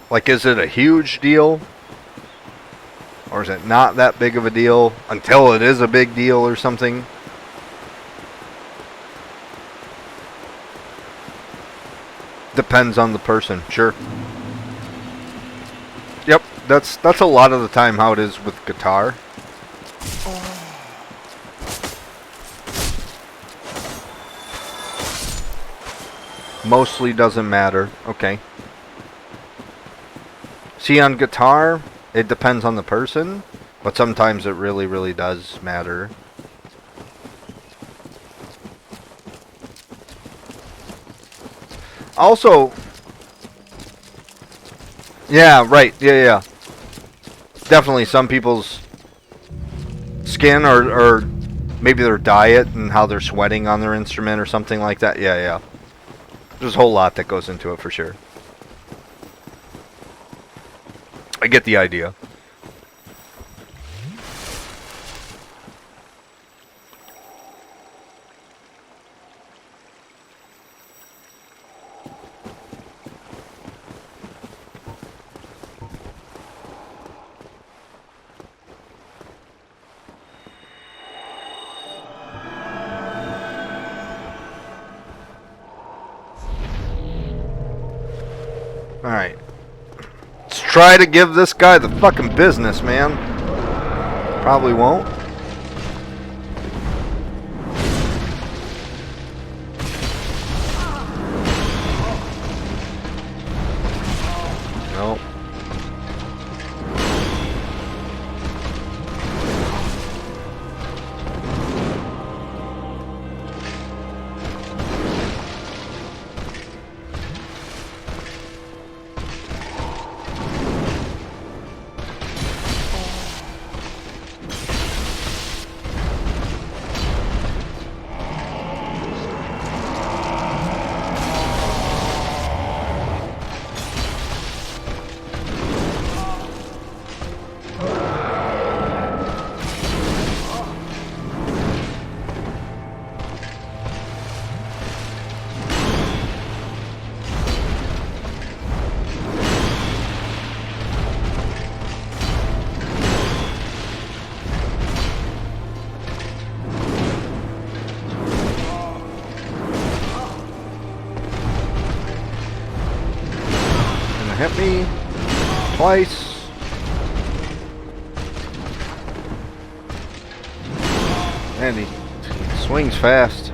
[SPEAKER 1] Like, is it a huge deal? Or is it not that big of a deal until it is a big deal or something? Depends on the person, sure. Yep, that's a lot of the time how it is with guitar. Mostly doesn't matter. Okay. See, on guitar, it depends on the person, but sometimes it really, really does matter. Also, yeah, right, yeah. Definitely some people's skin or maybe their diet and how they're sweating on their instrument or something like that. Yeah. There's a whole lot that goes into it for sure. I get the idea. Alright. Let's try to give this guy the fucking business, man. Probably won't. Nope. Hit me twice. And he swings fast.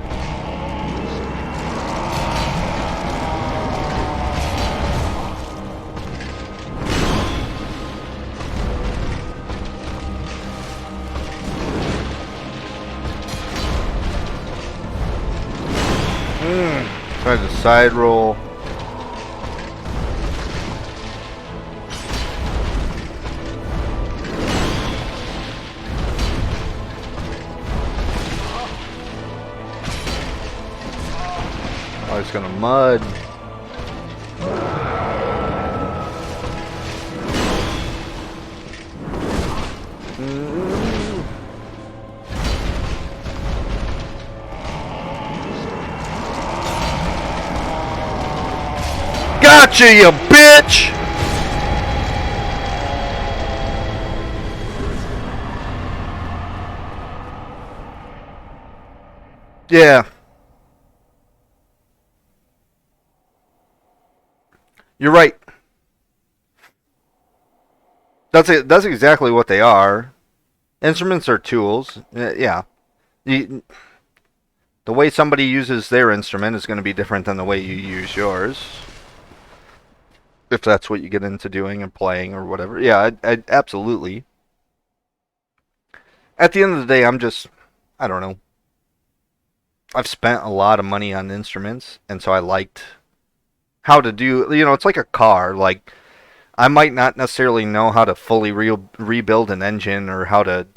[SPEAKER 1] Try to side roll. Oh, he's gonna mud. Gotcha, you bitch! Yeah. You're right. That's it. That's exactly what they are. Instruments are tools. Yeah. The way somebody uses their instrument is going to be different than the way you use yours. If that's what you get into doing and playing or whatever. Yeah, I absolutely. At the end of the day, I don't know. I've spent a lot of money on instruments, and so I liked how to do, it's like a car. Like, I might not necessarily know how to fully rebuild an engine or how to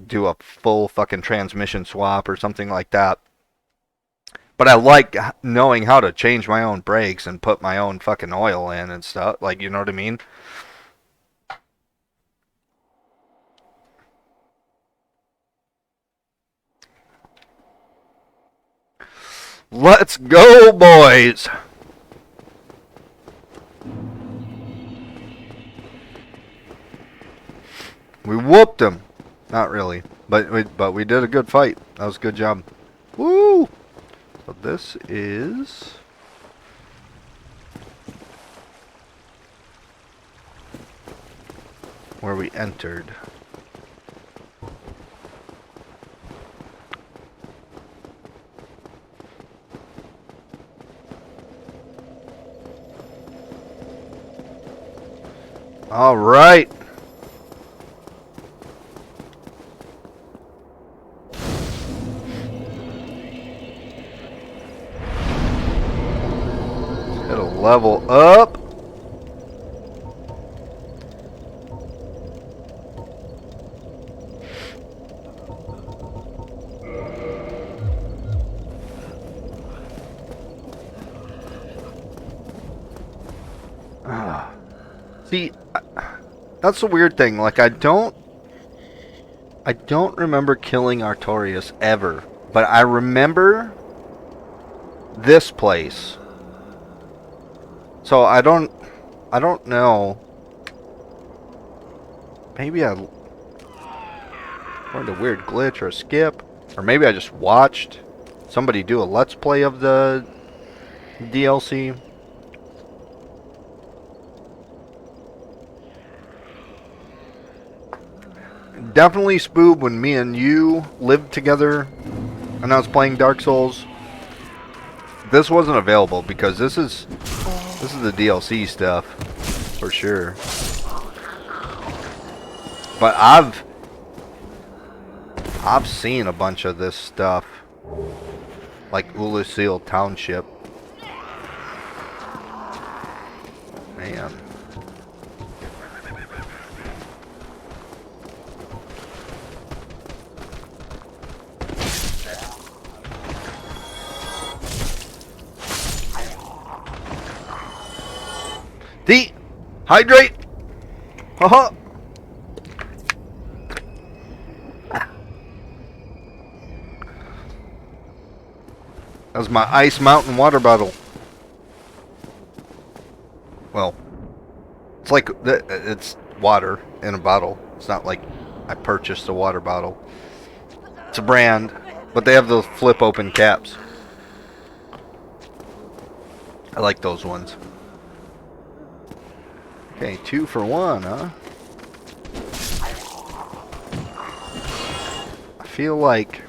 [SPEAKER 1] do a full fucking transmission swap or something like that. But I like knowing how to change my own brakes and put my own fucking oil in and stuff. Like, you know what I mean? Let's go, boys! We whooped him. Not really. But we did a good fight. That was a good job. Woo! So this is where we entered. All right. Hit a level up. See, that's the weird thing. Like, I don't remember killing Artorias ever, but I remember this place. So I don't know. Maybe I learned a weird glitch or a skip, or maybe I just watched somebody do a let's play of the DLC. Definitely Spoob, when me and you lived together and I was playing Dark Souls, this wasn't available because this is the DLC stuff for sure. But I've seen a bunch of this stuff, like Ulusil Township. Man. Hydrate! Haha! That was my Ice Mountain water bottle. Well, it's like it's water in a bottle. It's not like I purchased a water bottle. It's a brand, but they have those flip open caps. I like those ones. Okay, 2 for 1, huh? I feel like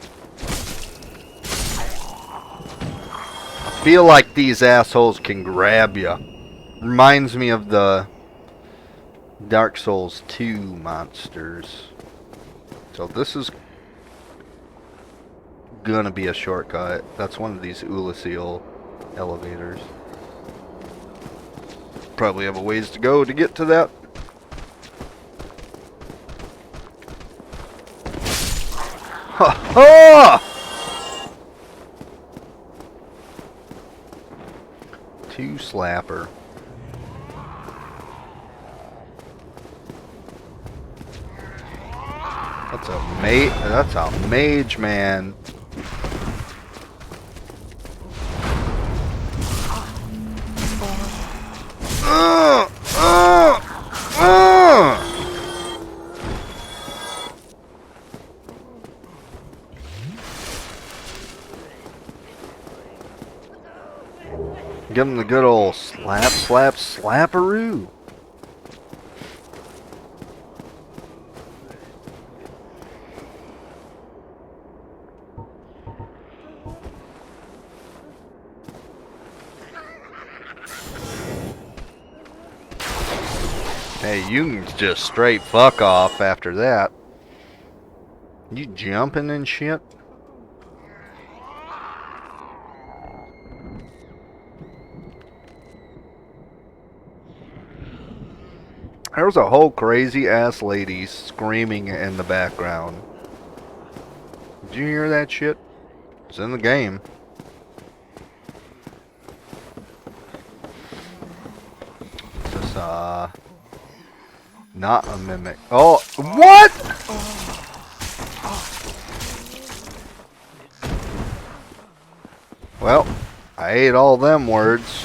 [SPEAKER 1] these assholes can grab you. Reminds me of the Dark Souls 2 monsters. So this is gonna be a shortcut. That's one of these Ulusil elevators. Probably have a ways to go to get to that. Ha ha! 2 slapper. That's a mage, man. Give him the good old slap, slap, slapperoo. Hey, you can just straight fuck off after that. You jumping and shit? There was a whole crazy ass lady screaming in the background. Did you hear that shit? It's in the game. This is not a mimic. Oh, what? Well, I ate all them words.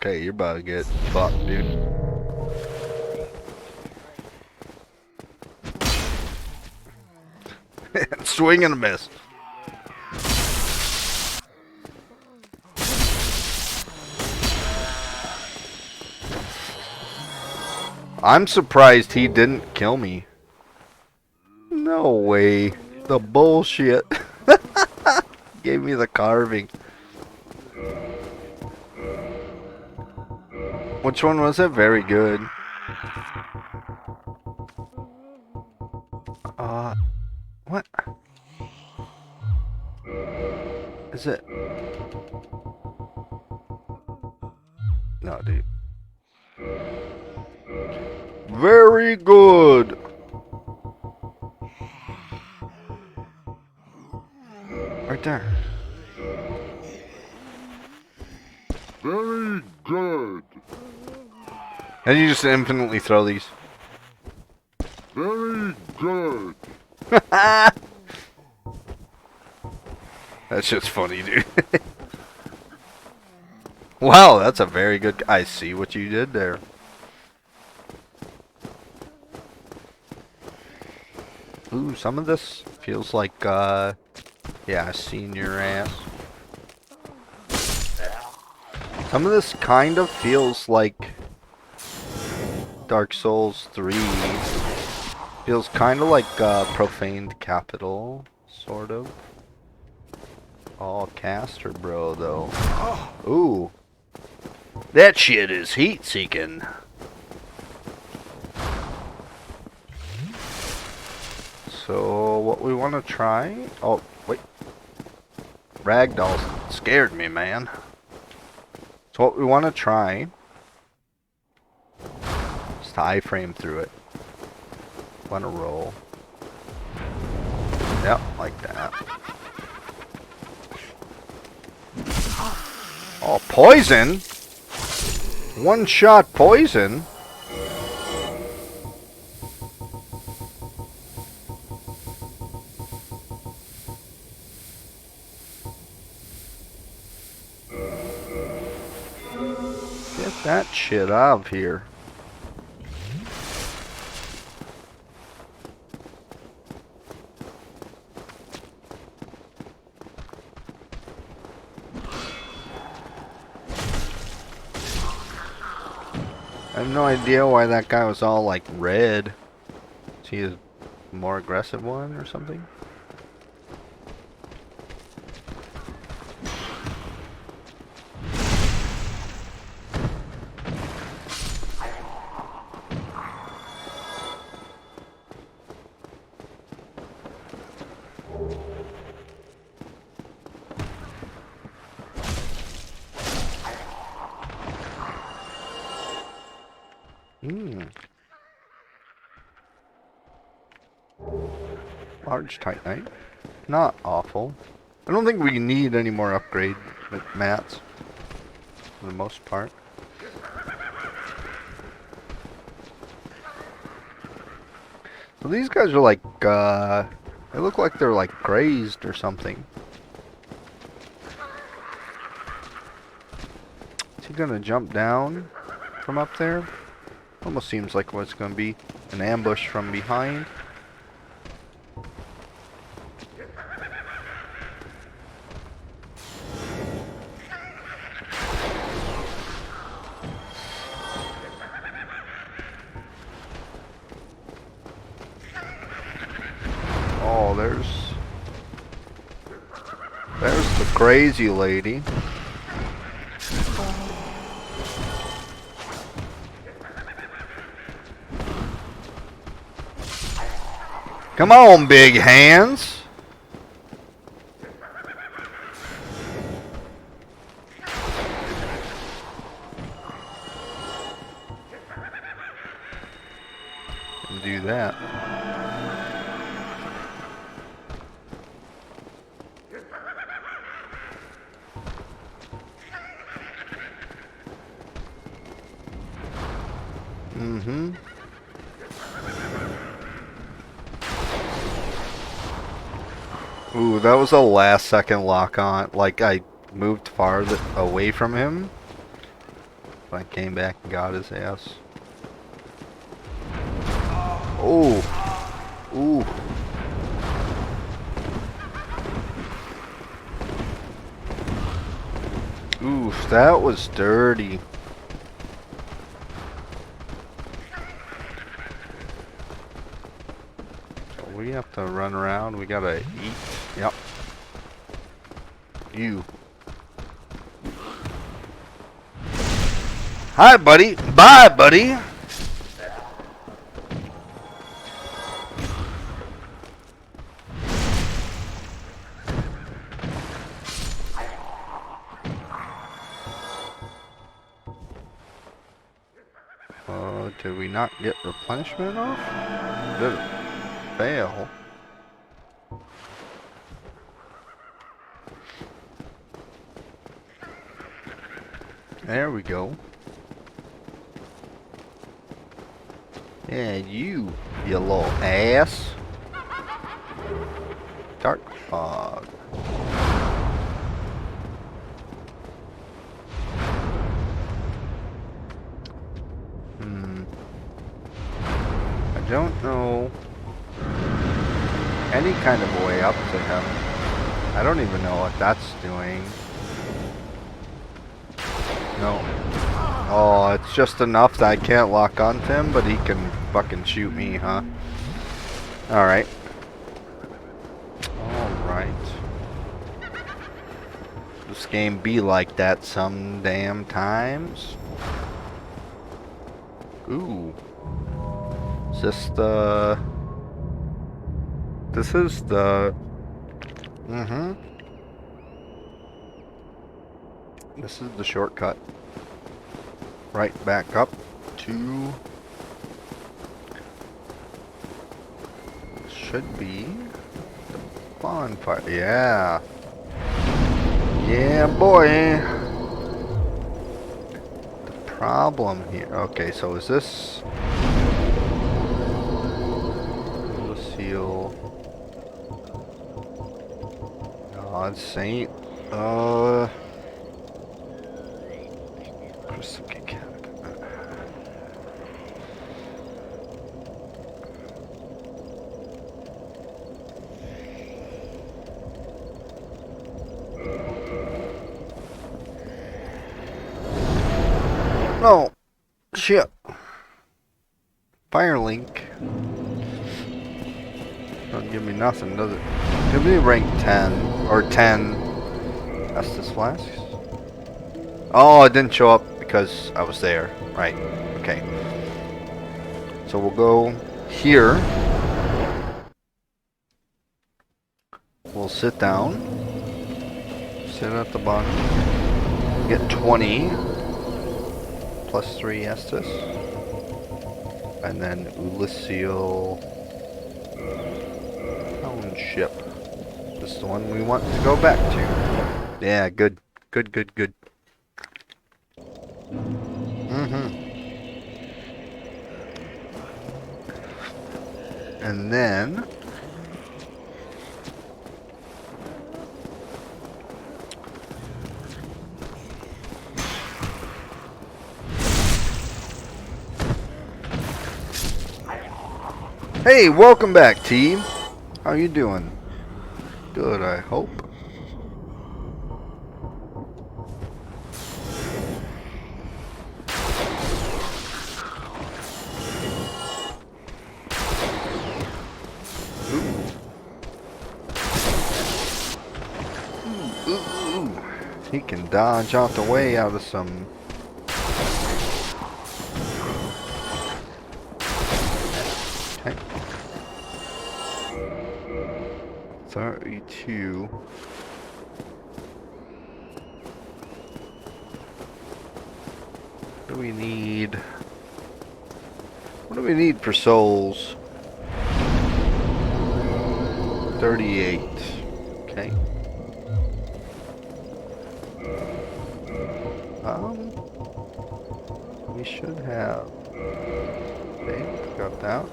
[SPEAKER 1] Okay, you're about to get fucked, dude. Swing and a miss. I'm surprised he didn't kill me. No way. The bullshit. Gave me the carving. Which one was it? Very good. What? Is it? No, dude. Very good. Right there.
[SPEAKER 3] Very good.
[SPEAKER 1] And you just infinitely throw these.
[SPEAKER 3] Very good.
[SPEAKER 1] That's just funny, dude. Wow, that's a very good... I see what you did there. Ooh, some of this feels like, yeah, I've seen your ass. Some of this kind of feels like Dark Souls 3. Feels kind of like Profaned Capital, sort of. Oh, Caster Bro, though. Ooh. That shit is heat-seeking. So, what we want to try... Oh, wait. Ragdoll scared me, man. So what we want to try is to iframe through it. Want to roll. Yep, like that. Oh, poison? One-shot poison? Get that shit out of here. I have no idea why that guy was all like red. Is he a more aggressive one or something? Large Titanite. Not awful. I don't think we need any more upgrade mats. For the most part. So these guys are like, they look like they're like grazed or something. Is he gonna jump down from up there? Almost seems like what's gonna be an ambush from behind. Oh, there's the crazy lady. Come on, big hands. And do that. Mm-hmm. Ooh, that was a last second lock on. Like, I moved farther away from him. But I came back and got his ass. Oh. Ooh. Oof, that was dirty. around. We gotta eat. Yep. You. Hi, buddy. Bye, buddy. Did we not get replenishment off? Did it fail? There we go. Yeah, you little ass. Dark fog. I don't know any kind of way up to him. I don't even know what that's doing. No. Oh, it's just enough that I can't lock onto him, but he can fucking shoot me, huh? Alright. Alright. This game be like that some damn times. Ooh. Is this the... This is the... This is the shortcut. Right back up to... Should be... the bonfire. Yeah. Yeah, boy. The problem here... Okay, so is this... Seal... God Saint... No! Shit! Firelink. Doesn't give me nothing, does it? Give me rank 10. Or 10. Estus flasks. Oh, it didn't show up because I was there. Right. Okay. So we'll go here. We'll sit down. Sit at the bottom. Get 20. Plus 3 Estus. And then Ulysseal Township. This is the one we want to go back to. Yeah, good. Good, good, good. And then... Hey, welcome back, team. How you doing? Good, I hope. Ooh. He can dodge out the way out of some... 32. What do we need? What do we need for souls? 38. Okay. We should have. Okay, got that.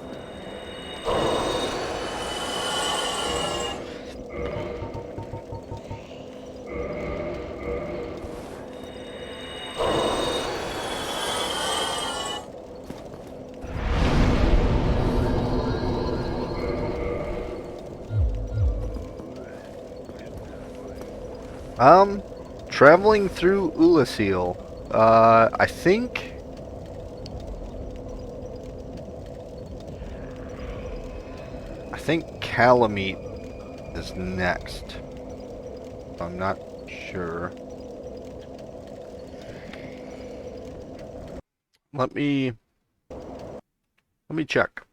[SPEAKER 1] Traveling through Ulysseal. I think... Calamite is next. I'm not sure. Let me check.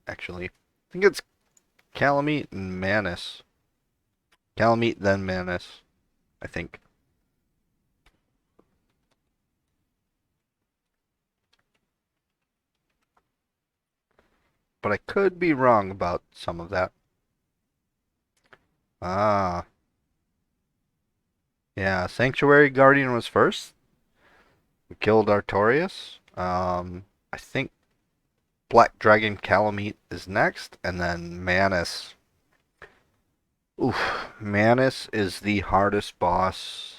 [SPEAKER 1] Actually, I think it's Calamite and Manus. Calamite then Manus, I think. But I could be wrong about some of that. Ah. Yeah, Sanctuary Guardian was first. We killed Artorias. I think Black Dragon Calamite is next, and then Manus. Oof, Manus is the hardest boss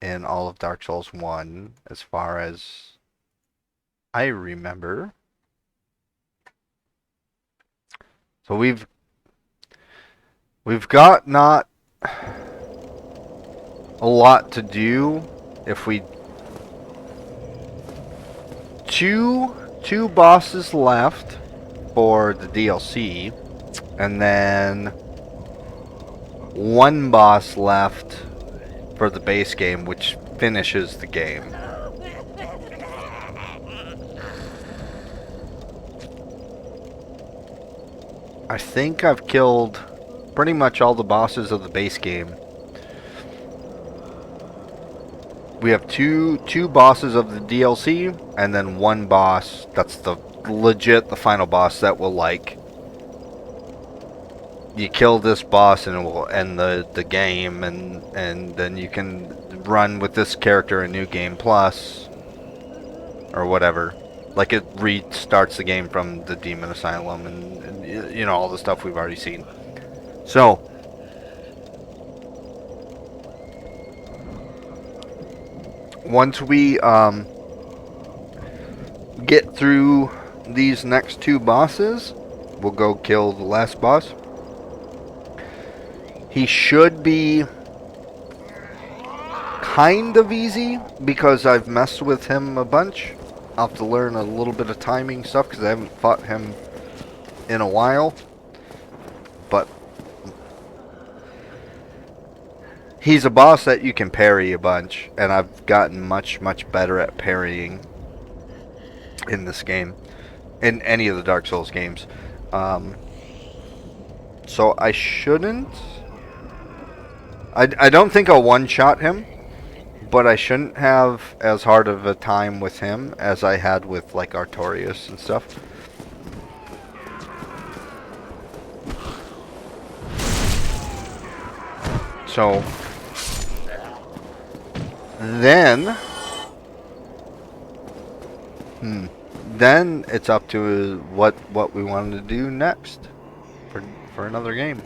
[SPEAKER 1] in all of Dark Souls 1, as far as I remember. So we've got not a lot to do if we two bosses left for the DLC, and then one boss left for the base game, which finishes the game. I think I've killed pretty much all the bosses of the base game. We have two bosses of the DLC, and then one boss that's the final boss that will, like, you kill this boss and it will end the game, and then you can run with this character in New Game Plus or whatever. Like, it restarts the game from the Demon Asylum, and you know, all the stuff we've already seen. So once we get through these next two bosses, we'll go kill the last boss. He should be kind of easy because I've messed with him a bunch. I'll have to learn a little bit of timing stuff because I haven't fought him in a while. But he's a boss that you can parry a bunch, and I've gotten much better at parrying in this game, in any of the Dark Souls games. So I shouldn't. I don't think I'll one-shot him, but I shouldn't have as hard of a time with him as I had with, like, Artorias and stuff. So then it's up to what we wanted to do next for another game.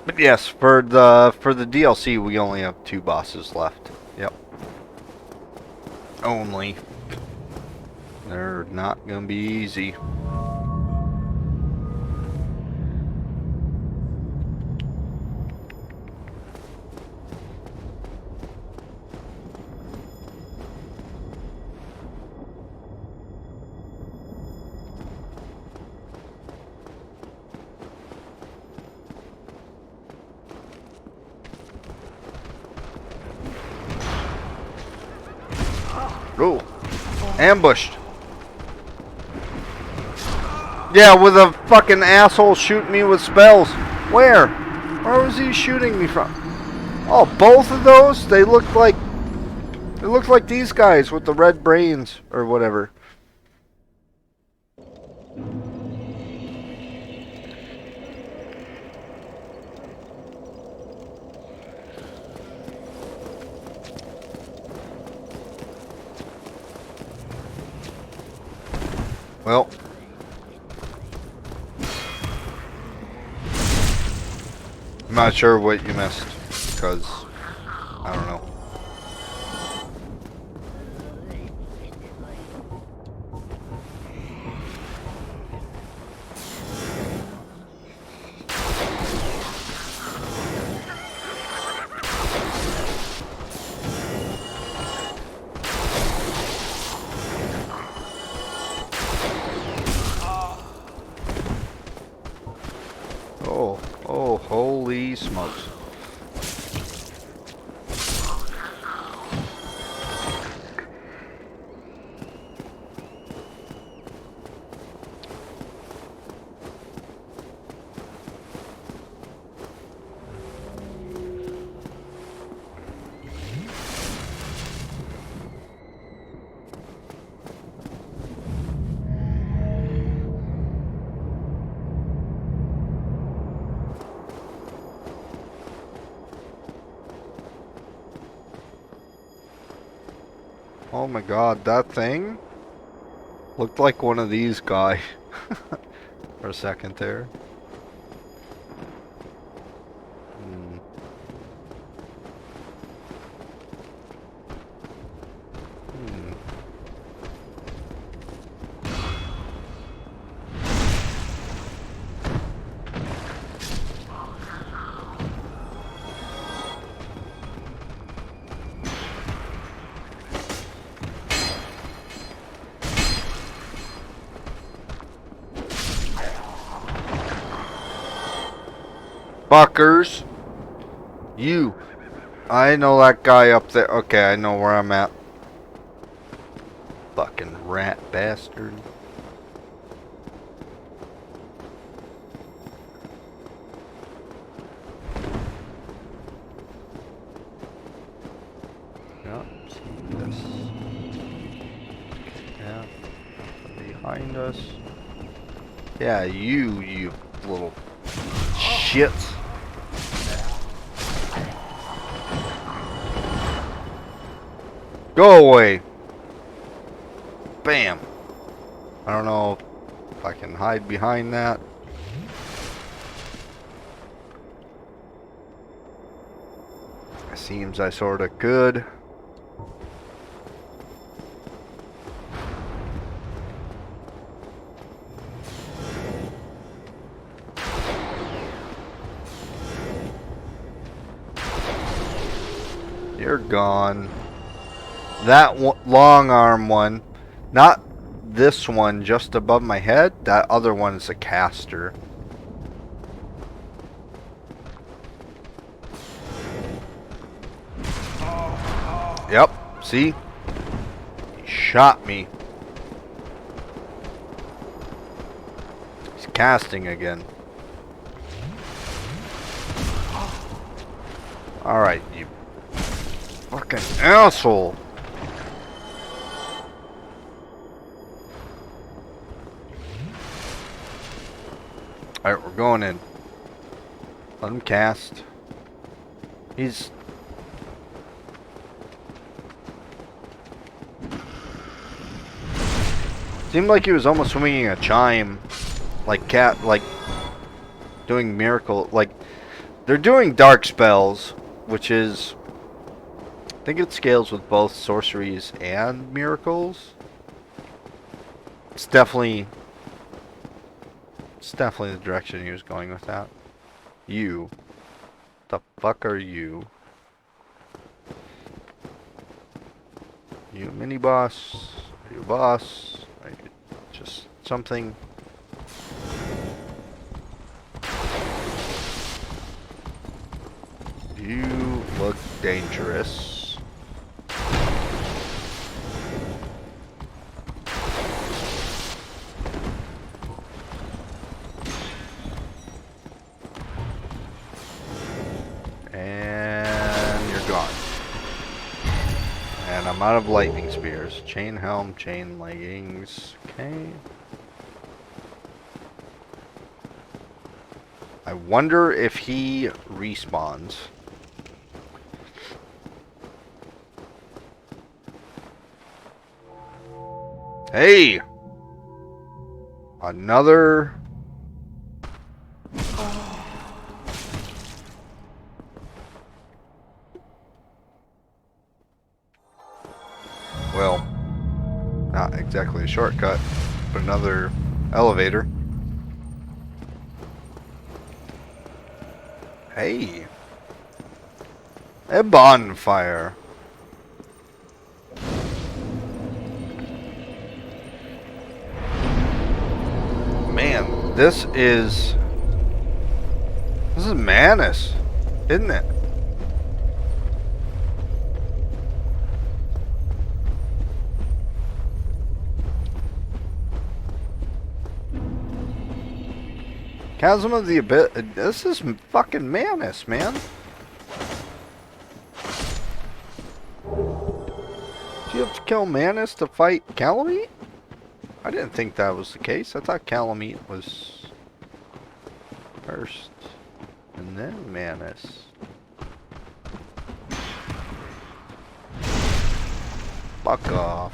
[SPEAKER 1] But yes, for the DLC, we only have two bosses left. Yep. Only. They're not gonna be easy. Oh, ambushed. Yeah, with a fucking asshole shooting me with spells. Where? Where was he shooting me from? Oh, both of those? They look like these guys with the red brains or whatever. Well, I'm not sure what you missed, because I don't know. Oh, holy smokes. Oh my god, that thing looked like one of these guys for a second there. Hmm. Hmm. Fuckers. You. I know that guy up there. Okay, I know where I'm at. Fucking rat bastard. Yep, see this. Yeah. Behind us. Yeah, you little shits. Go away. Bam. I don't know if I can hide behind that. It seems I sorta could. You're gone. That long arm one, not this one just above my head. That other one is a caster. Yep, see? He shot me. He's casting again. Alright, you fucking asshole. Alright, we're going in. Let him cast. He's... Seemed like he was almost swinging a chime. Like doing miracle, like, they're doing dark spells, which is, I think it scales with both sorceries and miracles. It's definitely the direction he was going with that. You. The fuck are you? You mini boss? Are you a boss? Are you just something? You look dangerous. And you're gone. And I'm out of lightning spears. Chain helm, chain leggings. Okay. I wonder if he respawns. Hey! Another... not exactly a shortcut, but another elevator. Hey. A bonfire. Man, this is madness, isn't it? Chasm of the Abyss. This is fucking madness, man. Do you have to kill Manus to fight Calamite? I didn't think that was the case. I thought Calamite was first, and then Manus. Fuck off.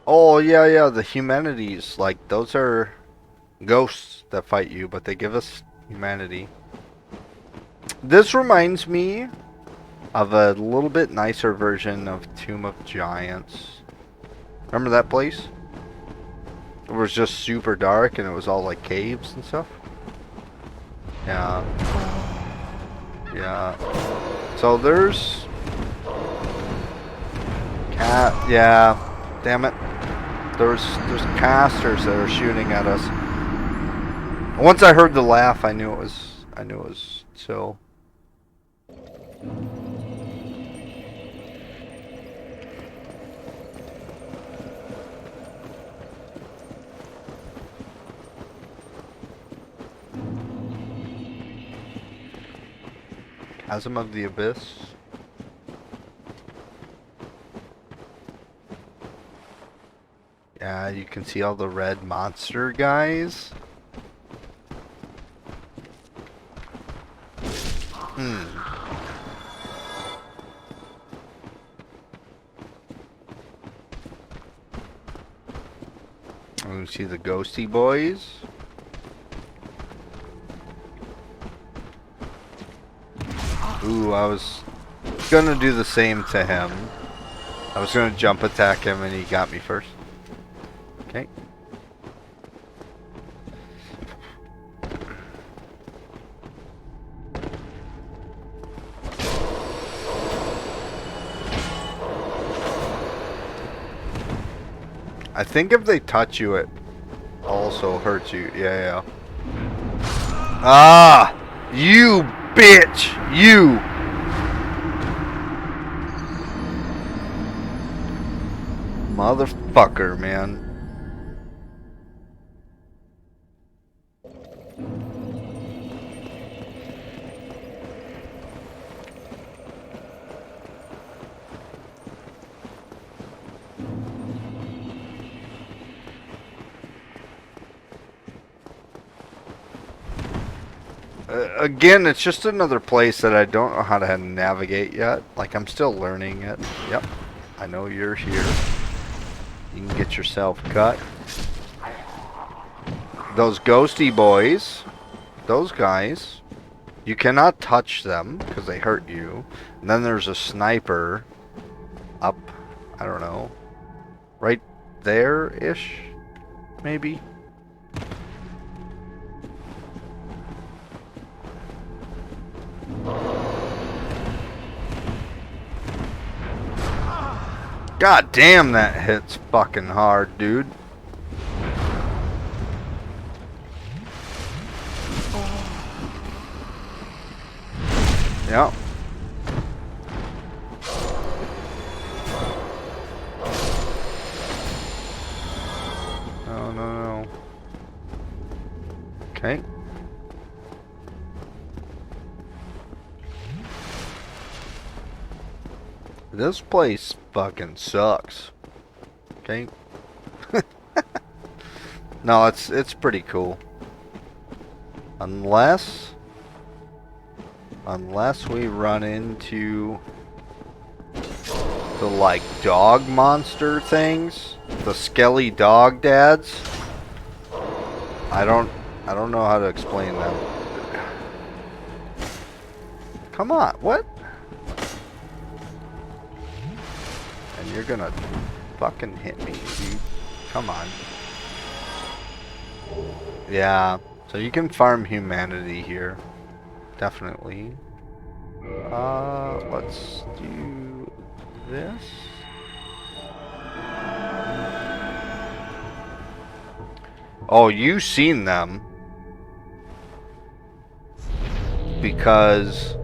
[SPEAKER 1] Oh, yeah, the humanities, like, those are ghosts that fight you, but they give us humanity. This reminds me of a little bit nicer version of Tomb of Giants. Remember that place? It was just super dark and it was all like caves and stuff. Yeah. Yeah. So there's... Yeah. Damn it. There's casters that are shooting at us. Once I heard the laugh, I knew it was chill. Chasm of the Abyss. Yeah, you can see all the red monster guys. You see the ghosty boys. Ooh, I was gonna do the same to him. I was gonna jump attack him and he got me first. Okay. I think if they touch you, it also hurts you. Yeah. Ah! You bitch! You! Motherfucker, man. Again, it's just another place that I don't know how to navigate yet. Like, I'm still learning it. Yep. I know you're here. You can get yourself cut. Those ghosty boys, those guys, you cannot touch them because they hurt you. And then there's a sniper up, I don't know, right there-ish, maybe? God damn, that hits fucking hard, dude. Yep. No. Okay. This place fucking sucks. Okay. No, it's pretty cool. Unless we run into the like dog monster things, the skelly dog dads. I don't know how to explain them. Come on, what? you're gonna fucking hit me, dude. Come on. Yeah, so you can farm humanity here. Definitely. Let's do this. Oh, you've seen them. Because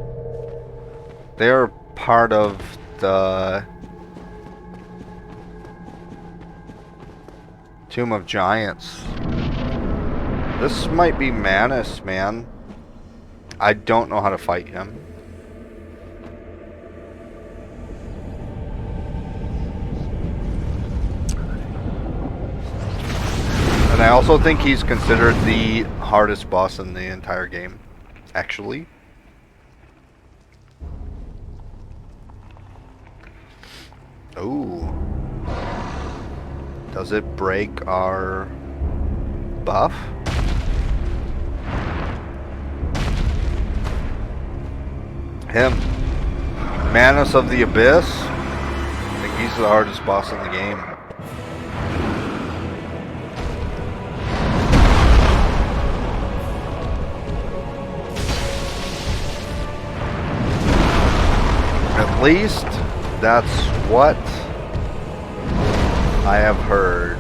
[SPEAKER 1] they're part of the Tomb of Giants. This might be Manus, man. I don't know how to fight him. And I also think he's considered the hardest boss in the entire game, actually. Ooh. Does it break our buff? Him. Manus of the Abyss. I think he's the hardest boss in the game. At least that's what I have heard.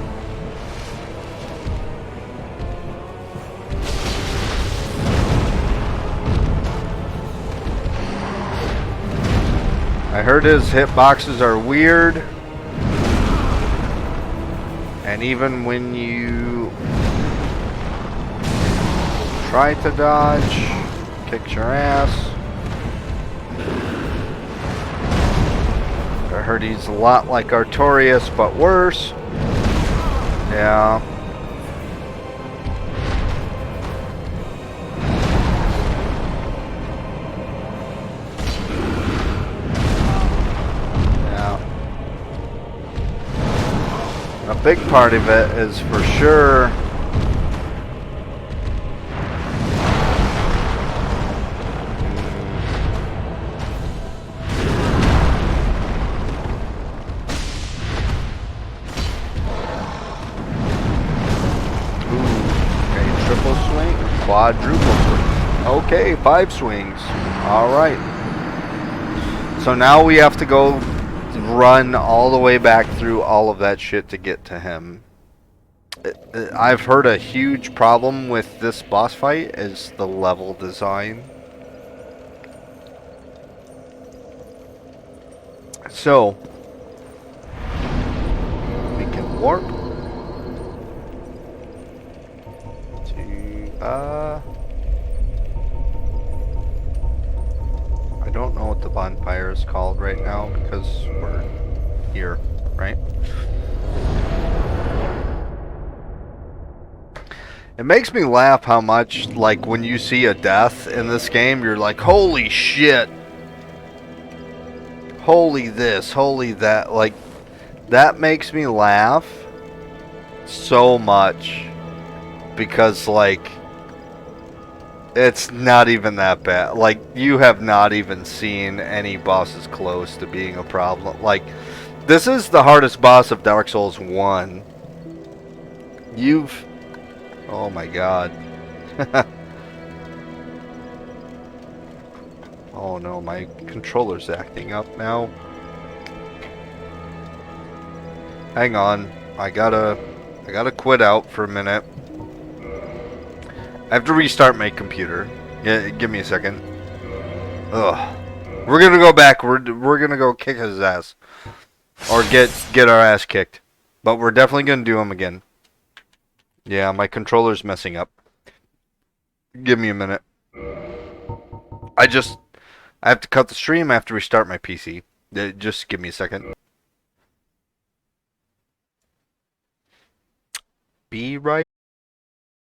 [SPEAKER 1] I heard his hitboxes are weird, and even when you try to dodge, kicks your ass. I heard he's a lot like Artorias, but worse. Yeah. A big part of it is for sure okay, triple swing, quadruple swing. Okay, 5 swings. Alright. So now we have to go run all the way back through all of that shit to get to him. I've heard a huge problem with this boss fight is the level design. So we can warp to I don't know what the bonfire is called right now because we're here, right? It makes me laugh how much, like, when you see a death in this game, you're like, holy shit. Holy this, holy that. Like, that makes me laugh so much because, like, it's not even that bad. Like, you have not even seen any bosses close to being a problem. Like, this is the hardest boss of Dark Souls 1. Oh my god. Oh no, my controller's acting up now. Hang on. I gotta quit out for a minute. I have to restart my computer. Yeah, give me a second. Ugh. We're gonna go back. We're gonna go kick his ass, or get our ass kicked. But we're definitely gonna do him again. Yeah, my controller's messing up. Give me a minute. I have to cut the stream. I have to restart my PC. Just give me a second. Be right.